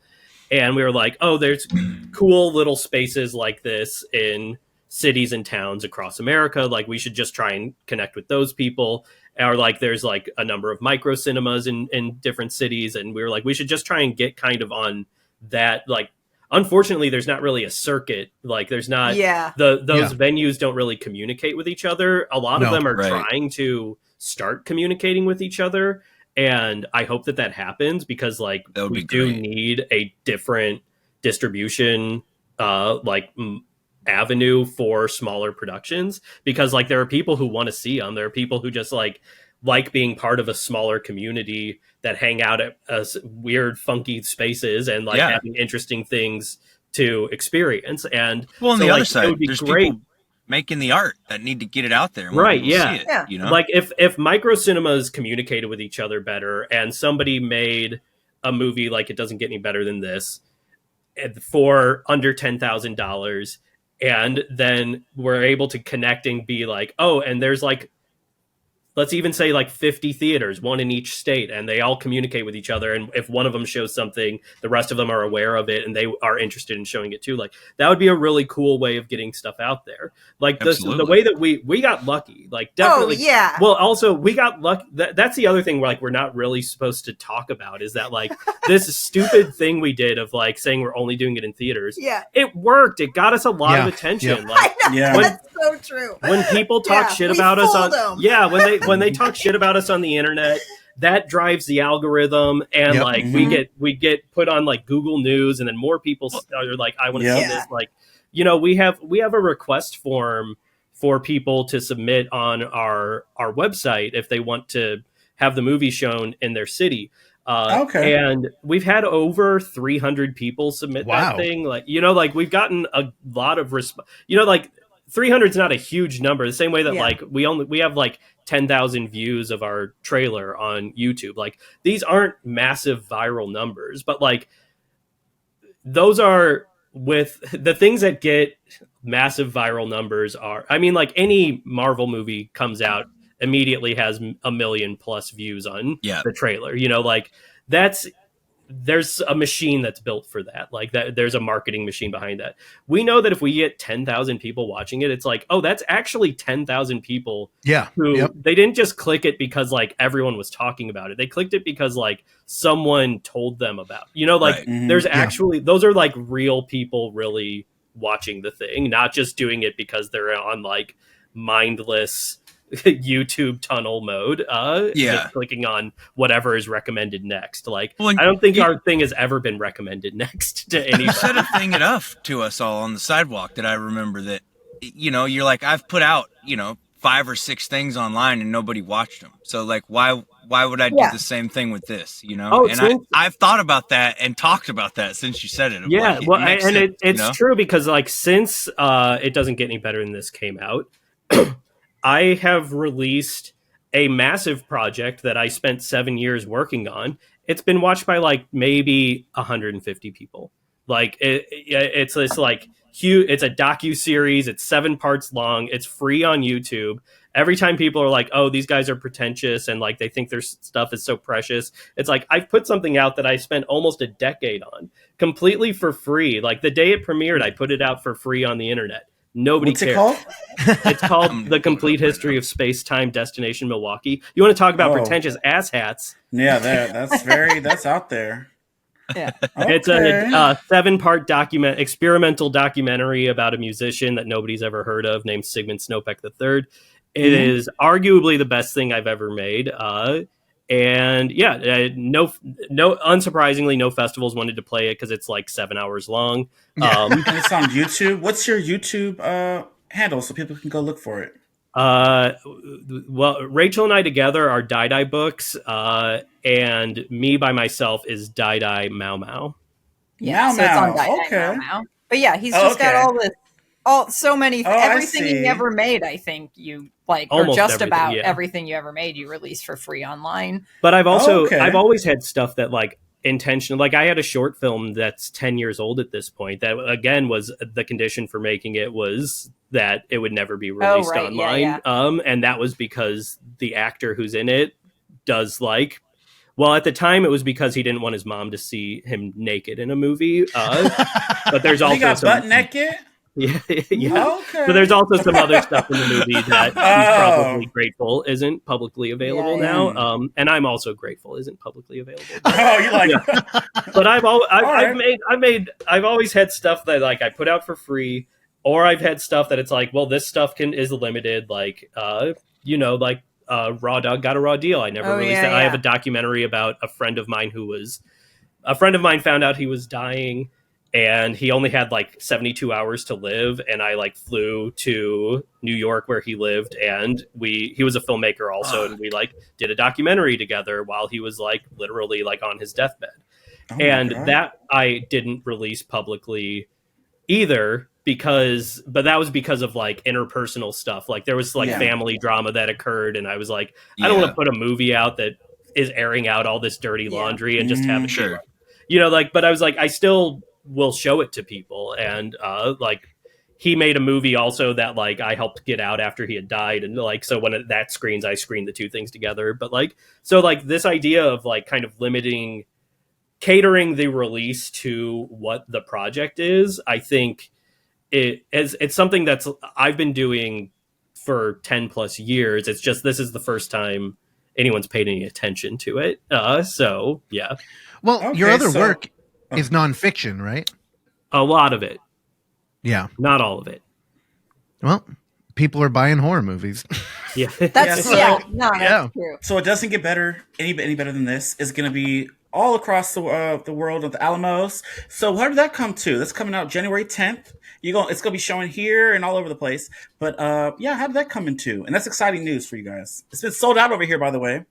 and we were like, oh, there's cool little spaces like this in cities and towns across America. Like we should just try and connect with those people. Or like there's like a number of micro cinemas in different cities, and we were like, we should just try and get kind of on that. Like unfortunately there's not really a circuit. Like there's not those venues don't really communicate with each other. A lot of them are trying to start communicating with each other, and I hope that happens because like we do need a different distribution avenue for smaller productions, because like there are people who want to see them. There are people who just like being part of a smaller community that hang out at weird funky spaces and like having interesting things to experience. And well, on so, the like, other side, it would be there's great. people making the art that need to get it out there and Right, want people to yeah. see it, Yeah. you know? Like if micro cinemas communicated with each other better and somebody made a movie like It Doesn't Get Any Better Than This for under $10,000, and then we're able to connect and be like, oh, and there's like, let's even say like 50 theaters, one in each state, and they all communicate with each other. And if one of them shows something, the rest of them are aware of it and they are interested in showing it too. Like that would be a really cool way of getting stuff out there. Like the way that we got lucky, like definitely. Oh, yeah. Well, also we got lucky. That's the other thing we're not really supposed to talk about is that like this stupid thing we did of like saying we're only doing it in theaters. Yeah. It worked. It got us a lot of attention. Like, I know, that's so true. when people talk shit about us when they talk shit about us on the internet, that drives the algorithm, and like we get put on like Google News, and then more people are like, I want to see this. Like, you know, we have a request form for people to submit on our website if they want to have the movie shown in their city. And we've had over 300 people submit that thing. Like, you know, like we've gotten a lot of like 300 is not a huge number. The same way that like we have like 10,000 views of our trailer on YouTube. Like these aren't massive viral numbers, but like those are with the things that get massive viral numbers are, I mean, like any Marvel movie comes out immediately has 1 million plus views on the trailer, you know, like there's a machine that's built for that. Like that, there's a marketing machine behind that. We know that if we get 10,000 people watching it, it's like, oh, that's actually 10,000 people. Who they didn't just click it because like everyone was talking about it. They clicked it because like someone told them about, you know, like there's actually, those are like real people really watching the thing, not just doing it because they're on like mindless YouTube tunnel mode, just clicking on whatever is recommended next. Like, I don't think our thing has ever been recommended next to any. You said a thing enough to us all on the sidewalk that I remember that, you know, you're like, I've put out, you know, 5 or 6 things online and nobody watched them. So like, why would I do the same thing with this? You know, I've thought about that and talked about that since you said it. Yeah, like, well, and it's you know? true because like since It Doesn't Get Any Better Than This came out. I have released a massive project that I spent 7 years working on. It's been watched by like maybe 150 people. Like it's this like huge, it's a docu-series. It's 7 parts long. It's free on YouTube. Every time people are like, oh, these guys are pretentious and like they think their stuff is so precious. It's like, I've put something out that I spent almost a decade on completely for free. Like the day it premiered, I put it out for free on the internet. Nobody cares. What's it called? It's called The Complete History of Space-Time Destination Milwaukee. You want to talk about pretentious asshats? Yeah, that's out there. Yeah. It's a 7-part experimental documentary about a musician that nobody's ever heard of named Sigmund Snopek III. It is arguably the best thing I've ever made. And yeah, no, unsurprisingly, no festivals wanted to play it because it's like 7 hours long. And it's on YouTube. What's your YouTube handle so people can go look for it? Well, Rachel and I together are Die Books, and me by myself is Die Mau Mau. Yeah, so it's on Die Mau. But yeah, he's just got all this, everything he ever made. I think you like, or just about everything you ever made, you released for free online. But I've also I've always had stuff that like intentional. Like I had a short film that's 10 years old at this point. That again was the condition for making it was that it would never be released online. Yeah. And that was because the actor who's in it does like. Well, at the time, it was because he didn't want his mom to see him naked in a movie. But there's also he got butt naked. Yeah. Okay. So there's also some other stuff in the movie that he's probably grateful isn't publicly available now. And I'm also grateful isn't publicly available. You like? Yeah. But I've always had stuff that like I put out for free, or I've had stuff that it's like, well, this stuff is limited, like like. Raw Dog got a raw deal. I never released that. I have a documentary about a friend of mine found out he was dying and he only had like 72 hours to live. And I like flew to New York where he lived. And he was a filmmaker also. And we like did a documentary together while he was like literally like on his deathbed. And that I didn't release publicly either. But that was because of like interpersonal stuff. Like there was like family drama that occurred, and I was like, I don't want to put a movie out that is airing out all this dirty laundry and just have it, but I was like, I still will show it to people. And like he made a movie also that like I helped get out after he had died, and like so when that screens, I screened the two things together. But like so like this idea of like kind of catering the release to what the project is, I think. It's something that's I've been doing for 10 plus years. It's just this is the first time anyone's paid any attention to it. So yeah. Well, your other work is nonfiction, right? A lot of it. Yeah. Not all of it. Well, people are buying horror movies. Yeah. That's true. So it doesn't get better any better than this. It's going to be all across the world of the Alamos. So how did that come to? That's coming out January 10th. It's gonna be showing here and all over the place. But how did that come into? And that's exciting news for you guys. It's been sold out over here, by the way.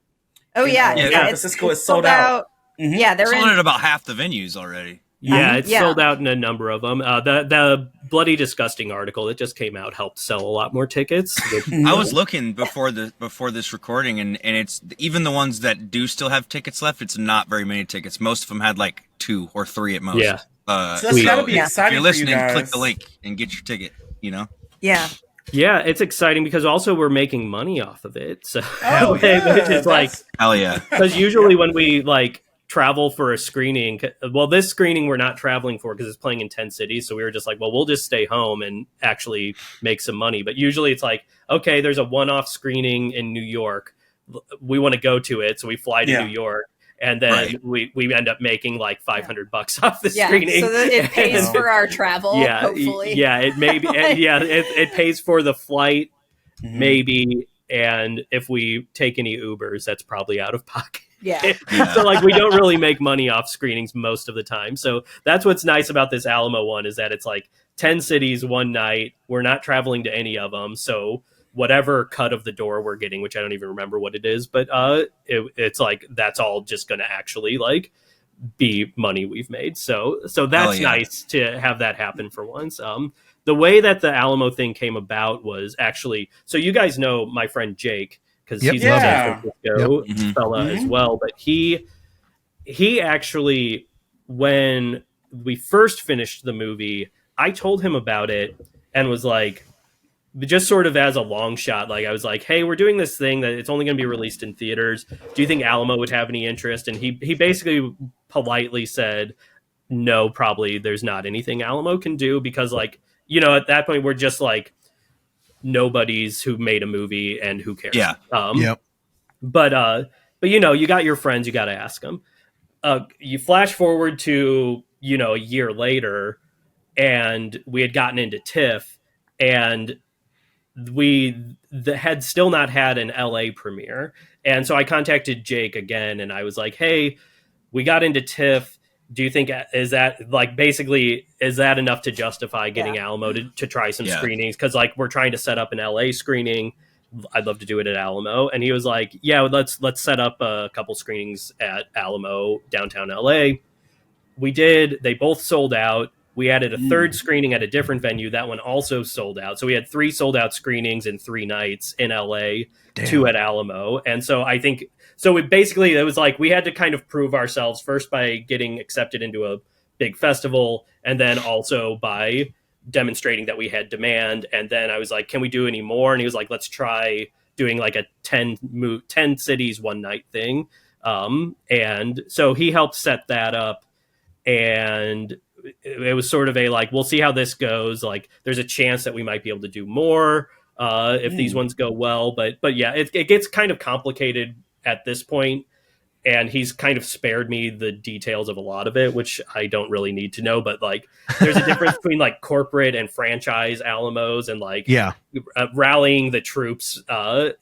Oh yeah, San Francisco is sold out. Mm-hmm. Yeah, they're sold at about half the venues already. Yeah, it's sold out in a number of them. The Bloody Disgusting article that just came out helped sell a lot more tickets. I was looking before this recording, and it's even the ones that do still have tickets left. It's not very many tickets. Most of them had like 2 or 3 at most. Yeah. So that's gotta be exciting. If you're listening, for you guys. click the link and get your ticket. Yeah. Yeah, it's exciting because also we're making money off of it. So which is like hell yeah. Because usually when we like travel for a screening, well, this screening we're not traveling for because it's playing in 10 cities. So we were just like, well, we'll just stay home and actually make some money. But usually it's like, okay, there's a one-off screening in New York. We want to go to it, so we fly to New York. And then we end up making like $500 off the screening. So that it pays for our travel, hopefully. Yeah, it may be. It pays for the flight, maybe. And if we take any Ubers, that's probably out of pocket. Yeah. So like we don't really make money off screenings most of the time. So that's what's nice about this Alamo one is that it's like 10 cities one night. We're not traveling to any of them. So whatever cut of the door we're getting, which I don't even remember what it is, but it's like that's all just going to actually like be money we've made. So that's nice to have that happen for once. The way that the Alamo thing came about was actually, so you guys know my friend Jake because he's a San Francisco fella as well, but he actually, when we first finished the movie, I told him about it and was like, just sort of as a long shot, like I was like, hey, we're doing this thing that it's only going to be released in theaters. Do you think Alamo would have any interest? And he basically politely said, no, probably there's not anything Alamo can do because like, at that point we're just like nobodies who made a movie and who cares. Yeah. But you got your friends, you got to ask them. you flash forward to, a year later, and we had gotten into TIFF, and had still not had an LA premiere. And so I contacted Jake again, and I was like, hey, we got into TIFF. Do you think is that enough to justify getting Alamo to try some screenings? Because we're trying to set up an LA screening. I'd love to do it at Alamo. And he was like, yeah, let's set up a couple screenings at Alamo downtown LA. We did. They both sold out. We added a third screening at a different venue. That one also sold out. So we had 3 sold out screenings in 3 nights in LA, 2 at Alamo. And so I think, it was like we had to kind of prove ourselves first by getting accepted into a big festival, and then also by demonstrating that we had demand. And then I was like, can we do any more? And he was like, let's try doing like a 10 cities one night thing. And so he helped set that up. And it was sort of we'll see how this goes. There's a chance that we might be able to do more if these ones go well. But yeah, it gets kind of complicated at this point, and he's kind of spared me the details of a lot of it, which I don't really need to know. But there's a difference between corporate and franchise Alamos, and rallying the troops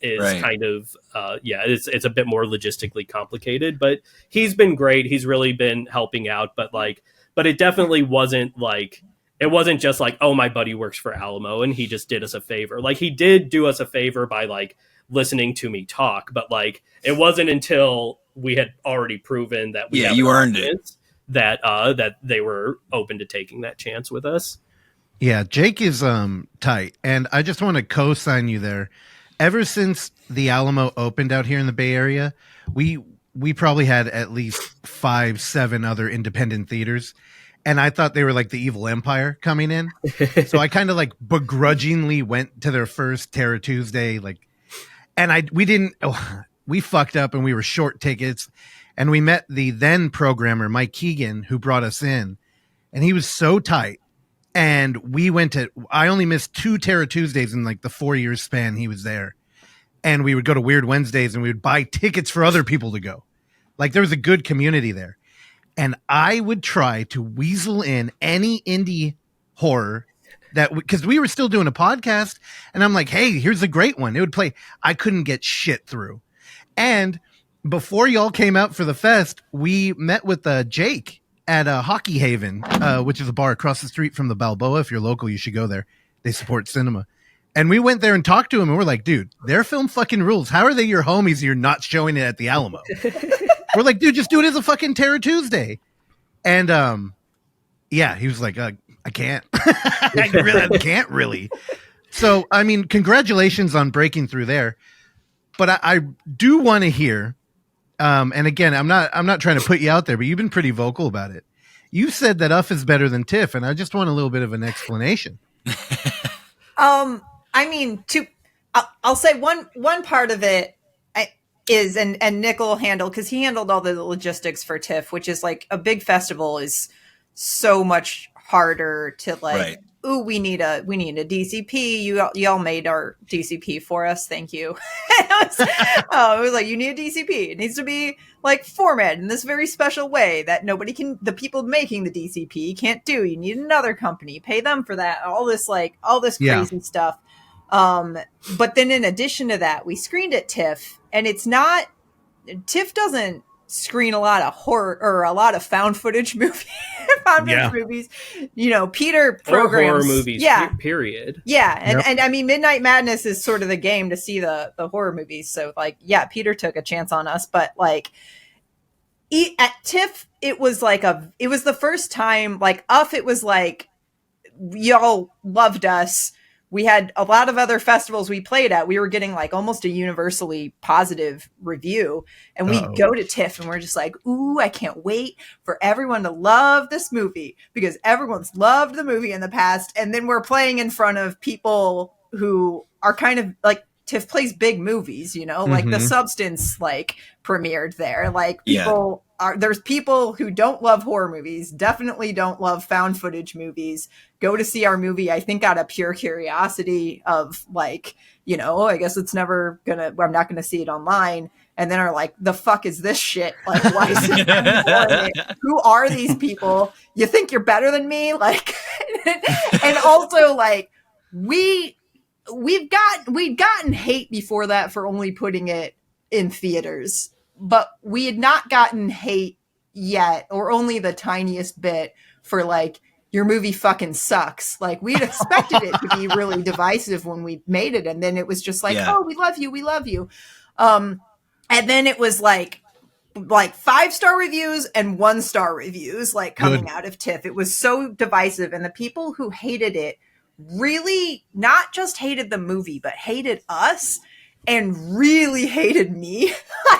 is kind of it's a bit more logistically complicated. But he's been great. He's really been helping out. But it definitely wasn't it wasn't just oh, my buddy works for Alamo and he just did us a favor. He did do us a favor by listening to me talk, but it wasn't until we had already proven that you earned it, that they were open to taking that chance with us. Yeah, Jake is tight, and I just want to co-sign you there. Ever since the Alamo opened out here in the Bay Area, we probably had at least 5-7 other independent theaters, and I thought they were like the evil empire coming in. So I kind of begrudgingly went to their first Terror Tuesday, and we fucked up and we were short tickets, and we met the then programmer Mike Keegan, who brought us in, and he was so tight. And I only missed 2 Terror Tuesdays in the 4 years span he was there. And we would go to Weird Wednesdays and we would buy tickets for other people to go. There was a good community there. And I would try to weasel in any indie horror because we were still doing a podcast, and I'm like, hey, here's a great one. It would play. I couldn't get shit through. And before y'all came out for the fest, we met with Jake at Hockey Haven, which is a bar across the street from the Balboa. If you're local, you should go there. They support cinema. And we went there and talked to him, and we're like, dude, their film fucking rules. How are they your homies? You're not showing it at the Alamo. We're like, dude, just do it as a fucking Terror Tuesday. And he was like, I can't. I can't really. So, I mean, congratulations on breaking through there. But I do want to hear, and again, I'm not trying to put you out there, but you've been pretty vocal about it. You said that UF is better than TIFF, and I just want a little bit of an explanation. I mean, I'll say one part of it is, and Nick will handle, because he handled all the logistics for TIFF, which is a big festival is so much harder to right. Ooh, we need a DCP. Y'all made our DCP for us. Thank you. It was like, you need a DCP. It needs to be formatted in this very special way that the people making the DCP can't do. You need another company, pay them for that. All this crazy stuff. But then in addition to that, we screened at TIFF, and TIFF doesn't screen a lot of horror or a lot of found footage movies. Movies, Peter programs horror movies, period. Yeah, and I mean, Midnight Madness is sort of the game to see the horror movies. So Peter took a chance on us, but at TIFF, it was it was the first time it was y'all loved us. We had a lot of other festivals we played at. We were getting almost a universally positive review. And we go to TIFF and we're just ooh, I can't wait for everyone to love this movie because everyone's loved the movie in the past. And then we're playing in front of people who are kind of TIFF plays big movies, The Substance premiered there. People there's people who don't love horror movies, definitely don't love found footage movies, go to see our movie, I think out of pure curiosity of like, you know, I guess I'm not gonna see it online, and then are like, the fuck is this shit? Like, why is it? Who are these people? You think you're better than me? Like, and also like we'd gotten hate before that for only putting it in theaters, but we had not gotten hate yet, or only the tiniest bit, for like, your movie fucking sucks. Like, we'd expected it to be really divisive when we made it, and then it was just like, oh, we love you. And then it was like 5-star reviews and 1-star reviews, like, coming out of TIFF. It was so divisive, and the people who hated it really not just hated the movie, but hated us and really hated me.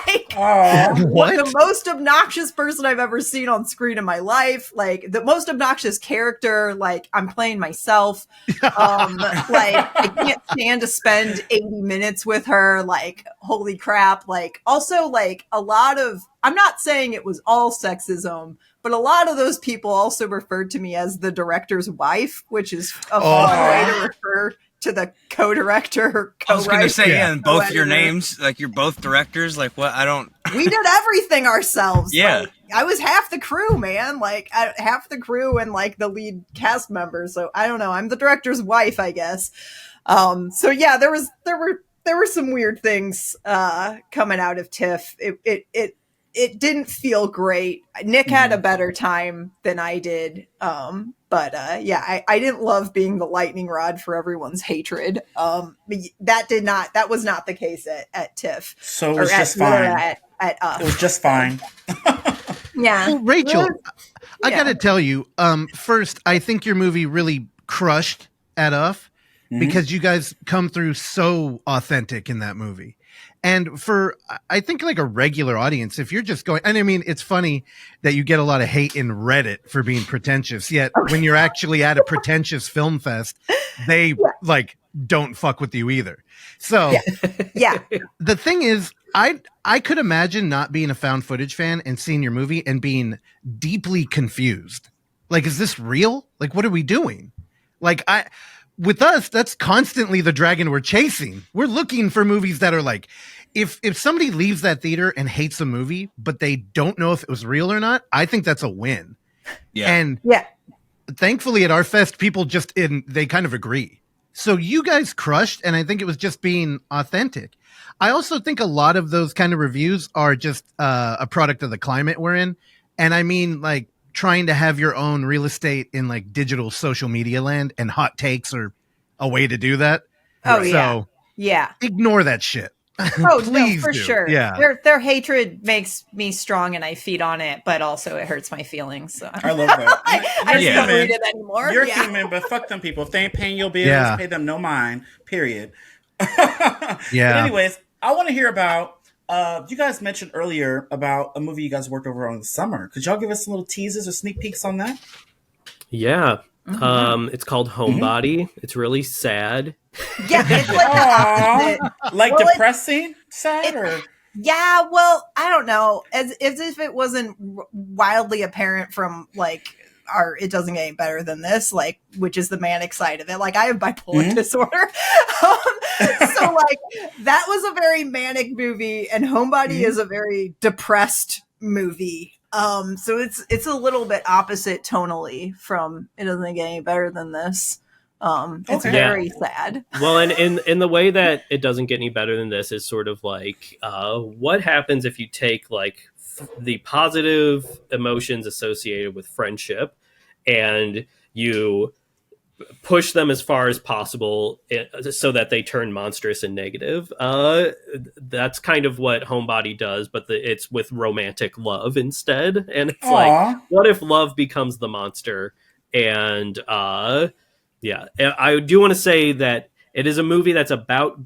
Like, the most obnoxious person I've ever seen on screen in my life. Like, the most obnoxious character. Like, I'm playing myself. Like, I can't stand to spend 80 minutes with her. Like, holy crap. Like, also, like, a lot of, I'm not saying it was all sexism, but a lot of those people also referred to me as the director's wife, which is a fun way to refer to the co-director, co-writer. I was going to say, and both your names, like, you're both directors. Like, what? We did everything ourselves. Yeah. Like, I was half the crew, man. Like, half the crew and like the lead cast members. So I don't know. I'm the director's wife, I guess. So yeah, there were some weird things coming out of TIFF. It didn't feel great. Nick had a better time than I did. But yeah, I didn't love being the lightning rod for everyone's hatred. That was not the case at TIFF. So it was just fine. It was just fine. Yeah. Well, Rachel, I got to tell you, first, I think your movie really crushed at UF because you guys come through so authentic in that movie. And for, I think, like a regular audience, if you're just going, and I mean, it's funny that you get a lot of hate in Reddit for being pretentious, yet when you're actually at a pretentious film fest, they like don't fuck with you either. So the thing is, I could imagine not being a found footage fan and seeing your movie and being deeply confused. Like, is this real? Like, what are we doing? Like, with us, that's constantly the dragon we're chasing. We're looking for movies that are like, if somebody leaves that theater and hates a movie, but they don't know if it was real or not, I think that's a win. Yeah. And thankfully at our fest, people they kind of agree. So you guys crushed, and I think it was just being authentic. I also think a lot of those kind of reviews are just a product of the climate we're in. And I mean, like, trying to have your own real estate in like digital social media land, and hot takes are a way to do that. Oh, so ignore that shit. Oh, no, for sure. Yeah. Their hatred makes me strong and I feed on it, but also it hurts my feelings. So. I love that. I just don't read it anymore. You're human, but fuck them people. If they ain't paying your bills, pay them no mind, period. But anyways, I want to hear about, you guys mentioned earlier about a movie you guys worked over on the summer. Could y'all give us some little teasers or sneak peeks on that? Yeah. It's called Homebody. It's really sad. Yeah, it's like the opposite. Like depressing, sad, or yeah. Well, I don't know. As if it wasn't wildly apparent from like It Doesn't Get Any Better Than This, like, which is the manic side of it. Like, I have bipolar disorder, so like that was a very manic movie, and Homebody is a very depressed movie. So it's a little bit opposite tonally from It Doesn't Get Any Better Than This. It's very sad. Well, and in the way that It Doesn't Get Any Better Than This is sort of like, what happens if you take like the positive emotions associated with friendship and you push them as far as possible so that they turn monstrous and negative. That's kind of what Homebody does, but it's with romantic love instead. And it's like, what if love becomes the monster? And I do want to say that it is a movie that's about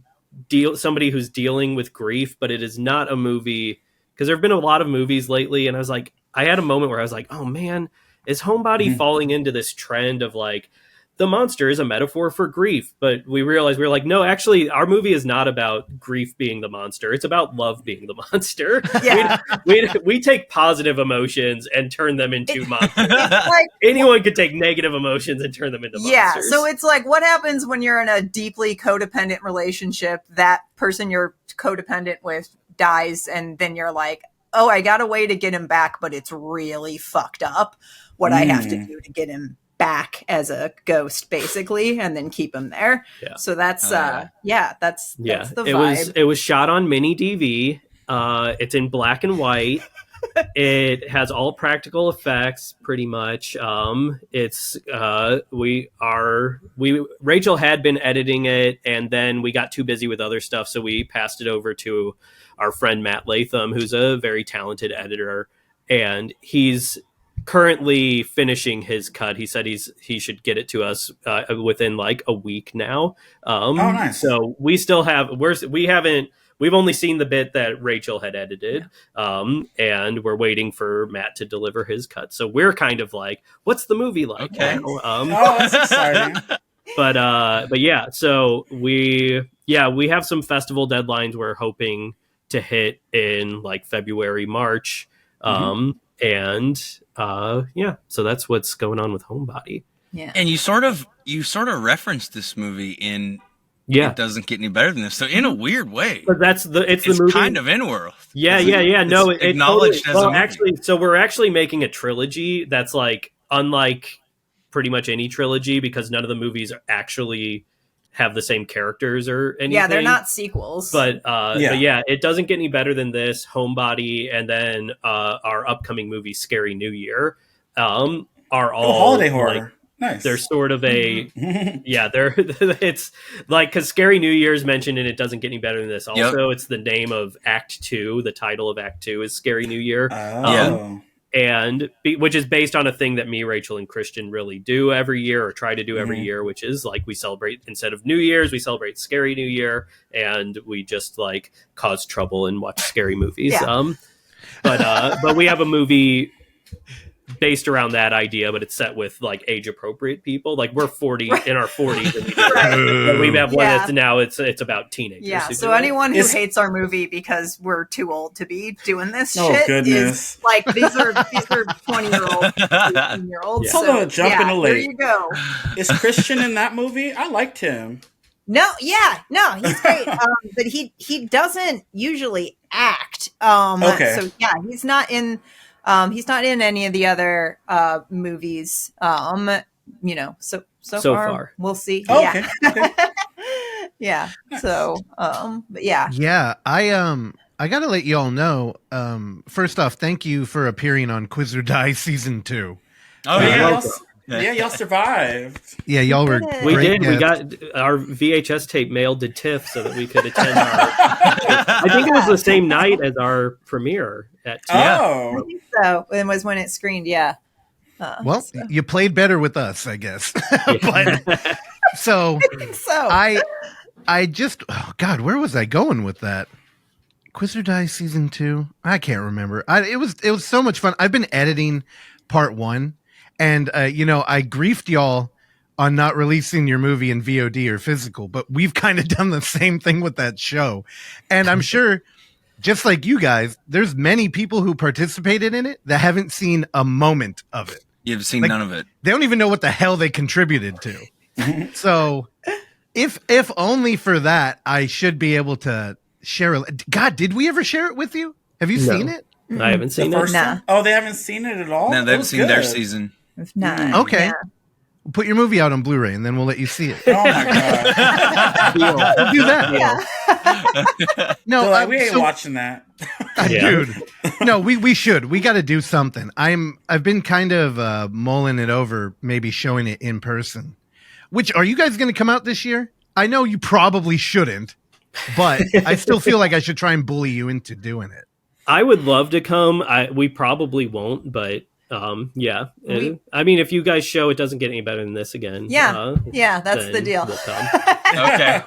somebody who's dealing with grief, but it is not a movie, because there have been a lot of movies lately, and I had a moment where I was like, oh man, is Homebody falling into this trend of like the monster is a metaphor for grief. But we realized, we were like, no, actually, our movie is not about grief being the monster. It's about love being the monster. Yeah. we take positive emotions and turn them into monsters. Like, Anyone could take negative emotions and turn them into monsters. yeah, so it's like, what happens when you're in a deeply codependent relationship? That person you're codependent with dies, and then you're like, oh, I got a way to get him back, but it's really fucked up what I have to do to get him back as a ghost, basically, and then keep him there. Yeah. So that's that's the vibe. It was shot on mini DV. It's in black and white. It has all practical effects, pretty much. Rachel had been editing it, and then we got too busy with other stuff, so we passed it over to our friend Matt Latham, who's a very talented editor, and he's currently finishing his cut. He said he should get it to us within like a week now. Nice. So we still have we've only seen the bit that Rachel had edited, and we're waiting for Matt to deliver his cut. So we're kind of like, what's the movie like? Okay. Now? That's exciting. But yeah, so we have some festival deadlines we're hoping to hit in like February, March. So that's what's going on with Homebody. Yeah. And you sort of referenced this movie in Yeah. It Doesn't Get Any Better Than This. So in a weird way, But it's the movie kind of in-world. Yeah. No, It's acknowledged as a movie. actually, so we're actually making a trilogy that's like unlike pretty much any trilogy, because none of the movies actually have the same characters or anything. Yeah, they're not sequels. But It Doesn't Get Any Better Than This, Homebody, and then our upcoming movie Scary New Year are all holiday horror. Like, nice. they're sort of a it's like, because Scary New Year is mentioned and It Doesn't Get Any Better Than This. Also, It's the name of Act 2. The title of Act 2 is Scary New Year. Which is based on a thing that me, Rachel, and Christian really do every year, or try to do every year, which is like we celebrate, instead of New Year's, we celebrate Scary New Year, and we just like cause trouble and watch scary movies. Yeah. But we have a movie based around that idea, but it's set with like age appropriate people. Like we're 40 in our 40s, and we have one that's now it's about teenagers. Yeah. So anyone who hates our movie because we're too old to be doing this shit goodness. is like, these are 20-year-old, 18-year-olds. Hold on, jump in the lake. There you go. Is Christian in that movie? I liked him. No, he's great. But he doesn't usually act. Okay. So yeah, he's not in any of the other movies. So far we'll see. Oh, yeah. Okay. Yeah. Nice. So but yeah. Yeah, I gotta let you all know. First off, thank you for appearing on Quizard season 2. Oh yeah. Y'all survived. Yeah, y'all were. We great did. guests. We got our VHS tape mailed to TIFF so that we could attend our. I think it was the same night as our premiere at TIFF. Oh. I think so. It was when it screened. Yeah. Well, you played better with us, I guess. But so I think so. I just, oh God, where was I going with that? Quizard season 2? I can't remember. It was so much fun. I've been editing part 1, and I griefed y'all on not releasing your movie in VOD or physical, but we've kind of done the same thing with that show. And I'm sure, just like you guys, there's many people who participated in it that haven't seen a moment of it. You've seen none of it. They don't even know what the hell they contributed to. So if only for that, I should be able to share it. God, did we ever share it with you? Have you seen it? I haven't seen it. Nah. Oh, they haven't seen it at all? No, they It haven't was seen their good. season. Nah. Okay. Yeah. Put your movie out on Blu-ray and then we'll let you see it. Oh my god. We'll do that. No, They're like, we ain't watching that. dude. No, we should. We got to do something. I've been kind of mulling it over, maybe showing it in person. Which, are you guys going to come out this year? I know you probably shouldn't, but I still feel like I should try and bully you into doing it. I would love to come. We probably won't, but yeah. I mean, if you guys show It Doesn't Get Any Better Than This again. Yeah. That's then the deal. we'll come. Okay.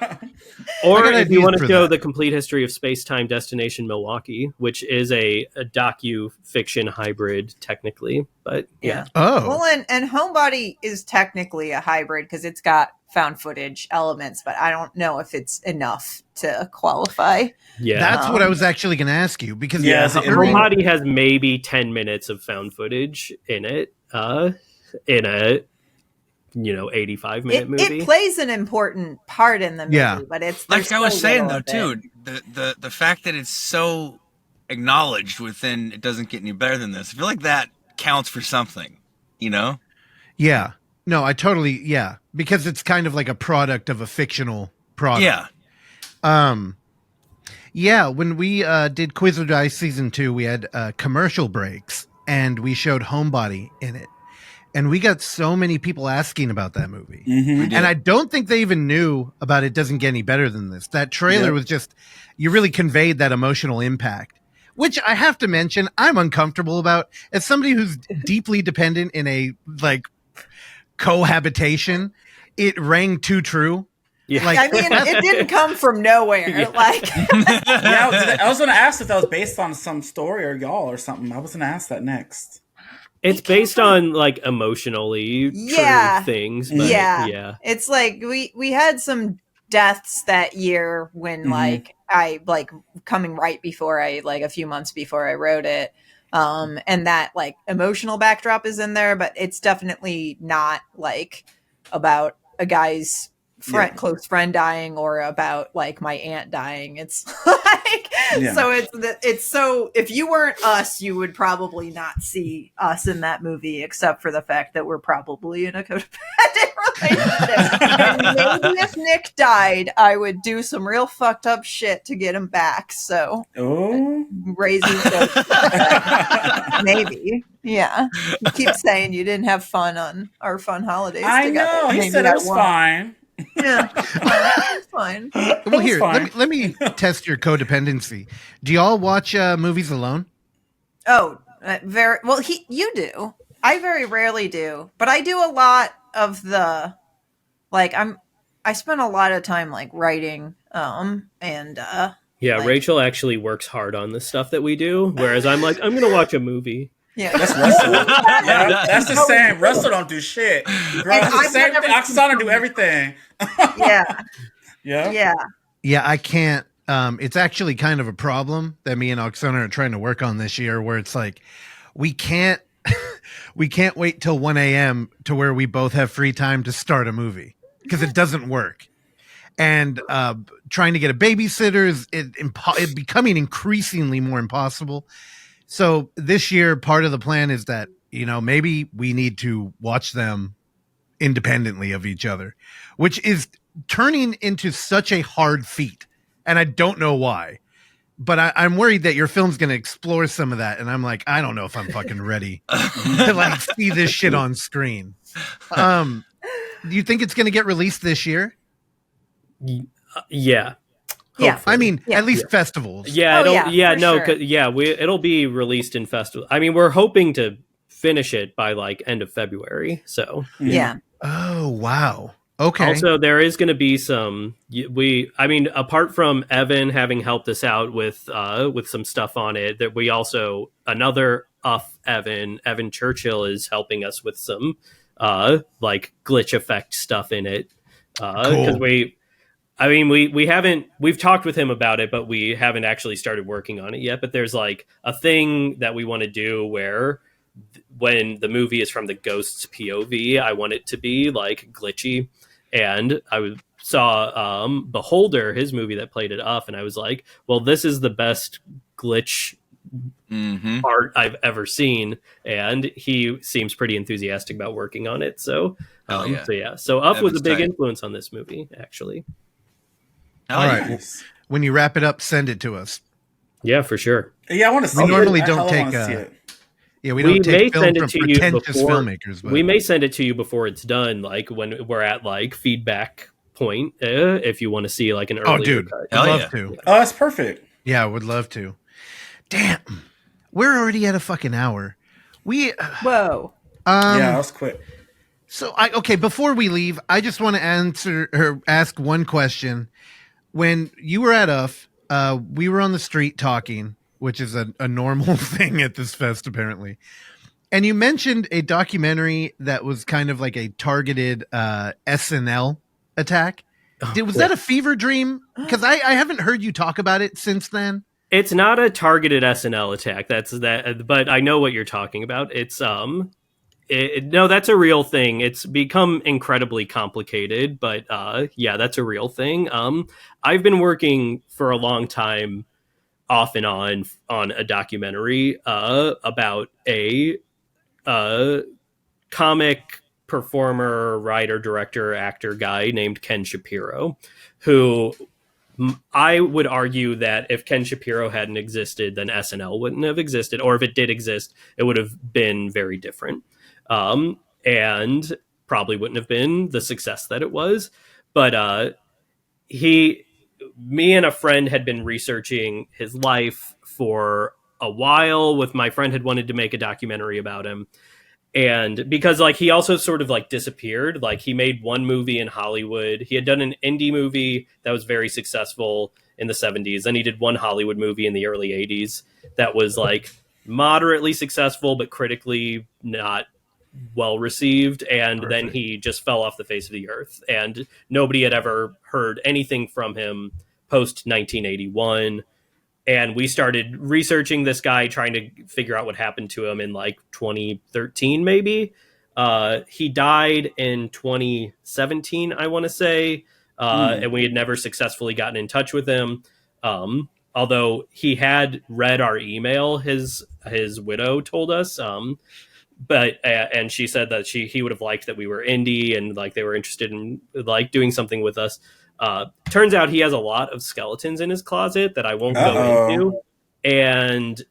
Or if you ideas want to for show that. the complete history of Space-Time Destination Milwaukee, which is a docu-fiction hybrid, technically. But yeah. Oh, Well, and Homebody is technically a hybrid because it's got found footage elements, but I don't know if it's enough to qualify. Yeah. that's what I was actually going to ask you because Yeah, it's an Homebody has maybe 10 minutes of found footage in it, in a 85-minute movie. It plays an important part in the movie, Yeah. but it's Like I was so saying little though of it. too, the fact that it's so acknowledged within it doesn't get any better than this. I feel like that counts for something, you know? Yeah. No, I totally, because it's kind of like a product of a fictional product. Yeah. Yeah, when we did Quizard season 2, we had commercial breaks and we showed Homebody in it. And we got so many people asking about that movie. Mm-hmm. And I don't think they even knew about It Doesn't Get Any Better Than This. That trailer was just, you really conveyed that emotional impact, which I have to mention, I'm uncomfortable about. As somebody who's deeply dependent in a cohabitation, it rang too true. Yeah. Like, I mean, it didn't come from nowhere. Yeah. Like, I was going to ask if that was based on some story or y'all or something. I was going to ask that next. It's based on like emotionally Yeah. true things. But yeah, it's like we had some deaths that year when I coming right before a few months before I wrote it. And that like emotional backdrop is in there, but it's definitely not like about a guy's close friend dying or about like my aunt dying. It's like, so it's so if you weren't us, you would probably not see us in that movie, except for the fact that we're probably in a codependent relationship. And maybe if Nick died, I would do some real fucked up shit to get him back. So raising maybe. Yeah. You keep saying you didn't have fun on our fun holidays I together. know. He Maybe said it that was won't. fine. Yeah. It's fine. well, here, fine. let me test your codependency. Do y'all watch movies alone? Oh, very well. You do. I very rarely do, but I do a lot of the I spend a lot of time like writing and Rachel actually works hard on the stuff that we do, whereas I'm like, I'm gonna watch a movie. yeah. That's Russell. That's the same. Russell don't do shit. Girl, And it's the I've same never thing. seen Oksana do everything. Yeah. Yeah. Yeah, I can't. It's actually kind of a problem that me and Oksana are trying to work on this year, where it's like we can't wait till 1 a.m. to where we both have free time to start a movie because it doesn't work. And trying to get a babysitter is it becoming increasingly more impossible. So this year, part of the plan is that, maybe we need to watch them independently of each other, which is turning into such a hard feat. And I don't know why, but I'm worried that your film's going to explore some of that. And I'm like, I don't know if I'm fucking ready to like see this shit on screen. Do you think it's going to get released this year? Yeah. Yeah. I mean, Yeah. at least festivals. Yeah, for sure. It'll be released in festival. I mean, we're hoping to finish it by like end of February. So Yeah. Oh, wow. Okay. also there is going to be some. Apart from Evan having helped us out with some stuff on it, that we also another Evan Churchill is helping us with some like glitch effect stuff in it because we've talked with him about it, but we haven't actually started working on it yet. But there's like a thing that we want to do where when the movie is from the ghost's POV, I want it to be like glitchy. And I saw Beholder, his movie that played it off, and I was like, well, this is the best glitch art I've ever seen. And he seems pretty enthusiastic about working on it. So, So Up was a big influence on this movie, actually. All right. When you wrap it up, send it to us. Yeah, for sure. Yeah, I want to see We it. normally I don't hella take. wanna see it. Yeah, we don't may take film send it from to you pretentious before filmmakers. But we may send it to you before it's done, like when we're at like feedback point. If you want to see like an earlier cut. I'd love to. Oh, that's perfect. Yeah, I would love to. Damn, we're already at a fucking hour. Whoa. Yeah, that was quick. So before we leave, I just want to ask one question. when you were at UF, we were on the street talking, which is a normal thing at this fest, apparently. And you mentioned a documentary that was kind of like a targeted SNL attack. Was that a fever dream? Because I haven't heard you talk about it since then. It's not a targeted SNL attack. That's that, but I know what you're talking about. It's no, that's a real thing. It's become incredibly complicated, but yeah, that's a real thing. I've been working for a long time, off and on a documentary about a comic performer, writer, director, actor guy named Ken Shapiro, who I would argue that if Ken Shapiro hadn't existed, then SNL wouldn't have existed, or if it did exist, it would have been very different, and probably wouldn't have been the success that it was. But me and a friend had been researching his life for a while. With my friend had wanted to make a documentary about him. And because like he also sort of like disappeared, like he made one movie in Hollywood. He had done an indie movie that was very successful in the 70s. Then he did one Hollywood movie in the early 80s that was like moderately successful, but critically not well received. And Perfect. Then he just fell off the face of the earth. And nobody had ever heard anything from him post 1981. And we started researching this guy, trying to figure out what happened to him in like 2013, maybe. He died in 2017, I want to say. And we had never successfully gotten in touch with him. Although he had read our email, his widow told us. And she said that he would have liked that we were indie and like they were interested in like doing something with us. Turns out he has a lot of skeletons in his closet that I won't go into. And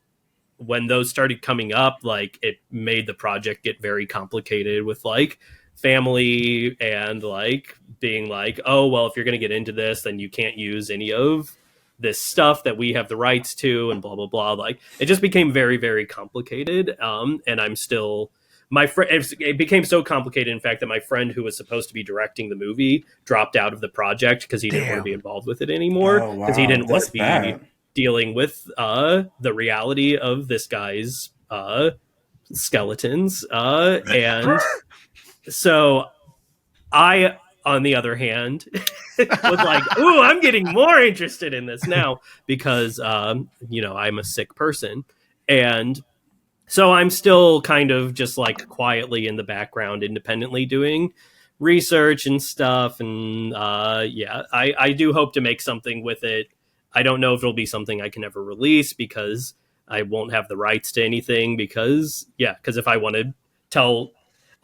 when those started coming up, like it made the project get very complicated with like family and like being like, oh, well, if you're going to get into this, then you can't use any of this stuff that we have the rights to and blah, blah, blah. Like it just became very, very complicated. And I'm still... My friend, it became so complicated, in fact, that my friend who was supposed to be directing the movie dropped out of the project because he didn't want to be involved with it anymore. Because he didn't want to be dealing with the reality of this guy's skeletons. And so I, on the other hand, was like, ooh, I'm getting more interested in this now because, I'm a sick person. And so I'm still kind of just like quietly in the background, independently doing research and stuff. And I do hope to make something with it. I don't know if it'll be something I can ever release because I won't have the rights to anything because if I want to tell...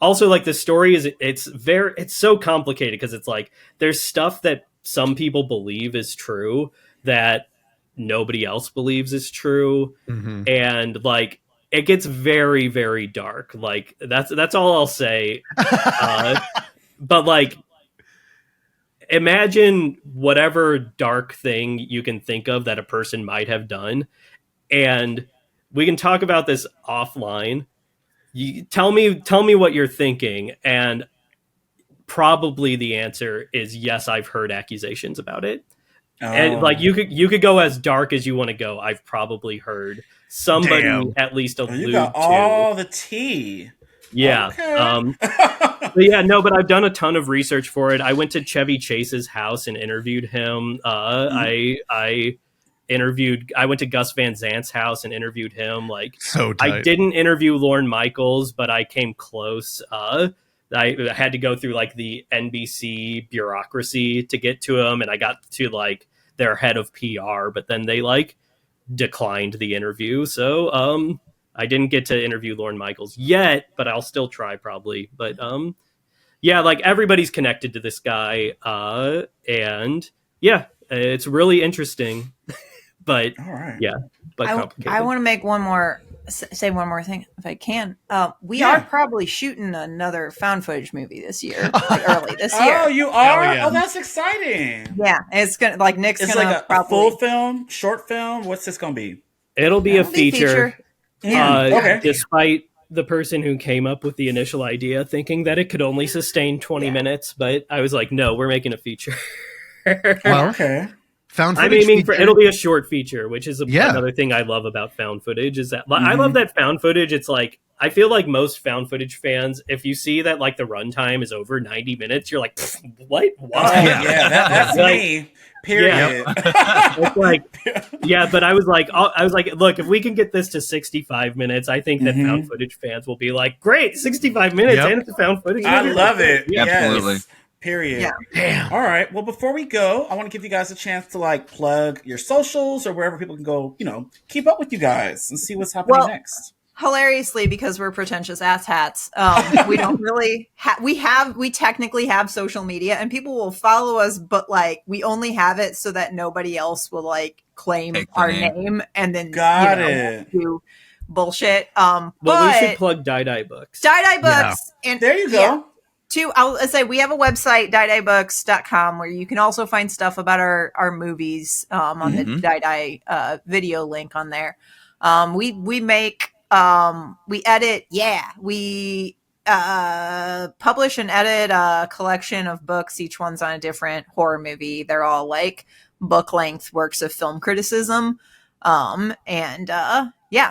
Also, like the story it's so complicated because it's like there's stuff that some people believe is true that nobody else believes is true. Mm-hmm. And like, it gets very, very dark. Like that's all I'll say. But like, imagine whatever dark thing you can think of that a person might have done, and we can talk about this offline. You tell me what you're thinking, and probably the answer is yes. I've heard accusations about it. And like you could go as dark as you want to go. I've probably heard somebody at least allude you got to all the tea. Yeah. Okay. But I've done a ton of research for it. I went to Chevy Chase's house and interviewed him. I went to Gus Van Zant's house and interviewed him. Like, so tight. I didn't interview Lorne Michaels, but I came close. I had to go through like the NBC bureaucracy to get to him, and I got to like their head of PR, but then they like declined the interview. So I didn't get to interview Lorne Michaels yet, but I'll still try probably. But like everybody's connected to this guy, and it's really interesting. But all right. But complicated. I want to make say one more thing if I can. We are probably shooting another found footage movie this year, like early this year. Oh, you are? Oh, that's exciting. Yeah, it's gonna like Nick's it's gonna like a full film, short film. What's this gonna be? It'll be a feature. Okay. Despite the person who came up with the initial idea thinking that it could only sustain 20 minutes, but I was like, no, we're making a feature. Well, okay. Found I'm footage aiming for feature. it'll be a short feature, which is Yeah. another thing I love about found footage is that I love that found footage. It's like I feel like most found footage fans, if you see that like the runtime is over 90 minutes, you're like, what? Why? Yeah, that's Like, me. Period. It's like, yeah, but I was like, look, if we can get this to 65 minutes, I think that found footage fans will be like, great, 65 minutes and it's a found footage. I love it. Yeah, absolutely. Yes. Period. Yeah. Damn. All right. Well, before we go, I want to give you guys a chance to like plug your socials or wherever people can go, keep up with you guys and see what's happening next. Hilariously, because we're pretentious asshats, we don't really we technically have social media and people will follow us, but like we only have it so that nobody else will like claim our name and then do bullshit. Well, but we should plug Die Books. Die Books. And there you go. I'll say we have a website, diedibooks.com, where you can also find stuff about our movies on the Die video link on there. We make, we edit, we publish and edit a collection of books. Each one's on a different horror movie. They're all like book length works of film criticism.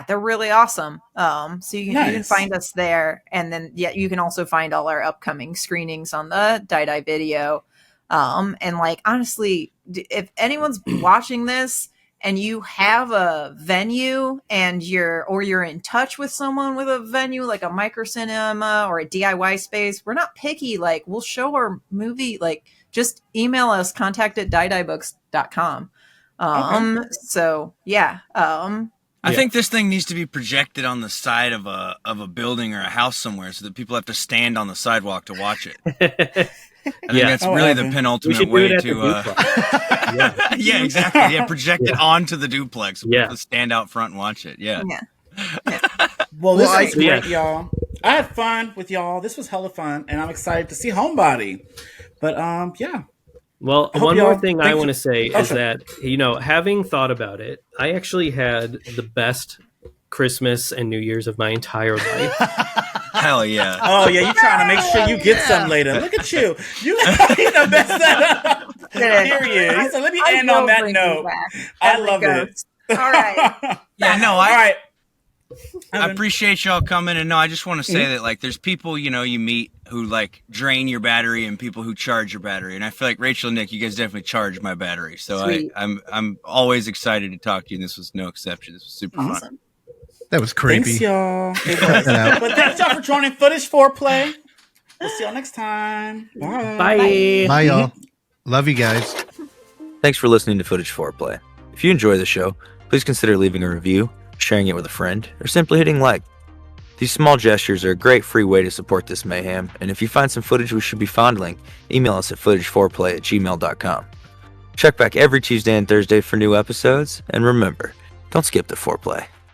They're really awesome. So you can find us there. And then, you can also find all our upcoming screenings on the Die video. And like, honestly, if anyone's watching this and you have a venue and you're in touch with someone with a venue, like a micro cinema or a DIY space, we're not picky. Like we'll show our movie, like just email us contact@diedibooks.com. I think this thing needs to be projected on the side of a building or a house somewhere so that people have to stand on the sidewalk to watch it. I think that's really the penultimate way to yeah, exactly. Yeah, project it onto the duplex so people have to stand out front and watch it. Yeah. Well, this is great, y'all. I had fun with y'all. This was hella fun, and I'm excited to see Homebody. But Well, one more thing I want to say is that, having thought about it, I actually had the best Christmas and New Year's of my entire life. Hell yeah. Oh, yeah, you're trying to make sure you get some later. Look at you. You the best that up. Period. He said, let me end on that note. I love it. All right. All right. I appreciate y'all coming, and I just want to say that like there's people you meet who like drain your battery and people who charge your battery, and I feel like Rachel and Nick, you guys definitely charge my battery, so I'm always excited to talk to you, and this was no exception. This was super fun. That was creepy. Thanks, y'all. But thanks y'all for joining Footage Foreplay. We'll see y'all next time. Bye. Bye, y'all. Love you guys. Thanks for listening to Footage Foreplay. If you enjoy the show, please consider leaving a review, sharing it with a friend, or simply hitting like. These small gestures are a great free way to support this mayhem, and if you find some footage we should be fondling, email us at footageforeplay@gmail.com. Check back every Tuesday and Thursday for new episodes, and remember, don't skip the foreplay.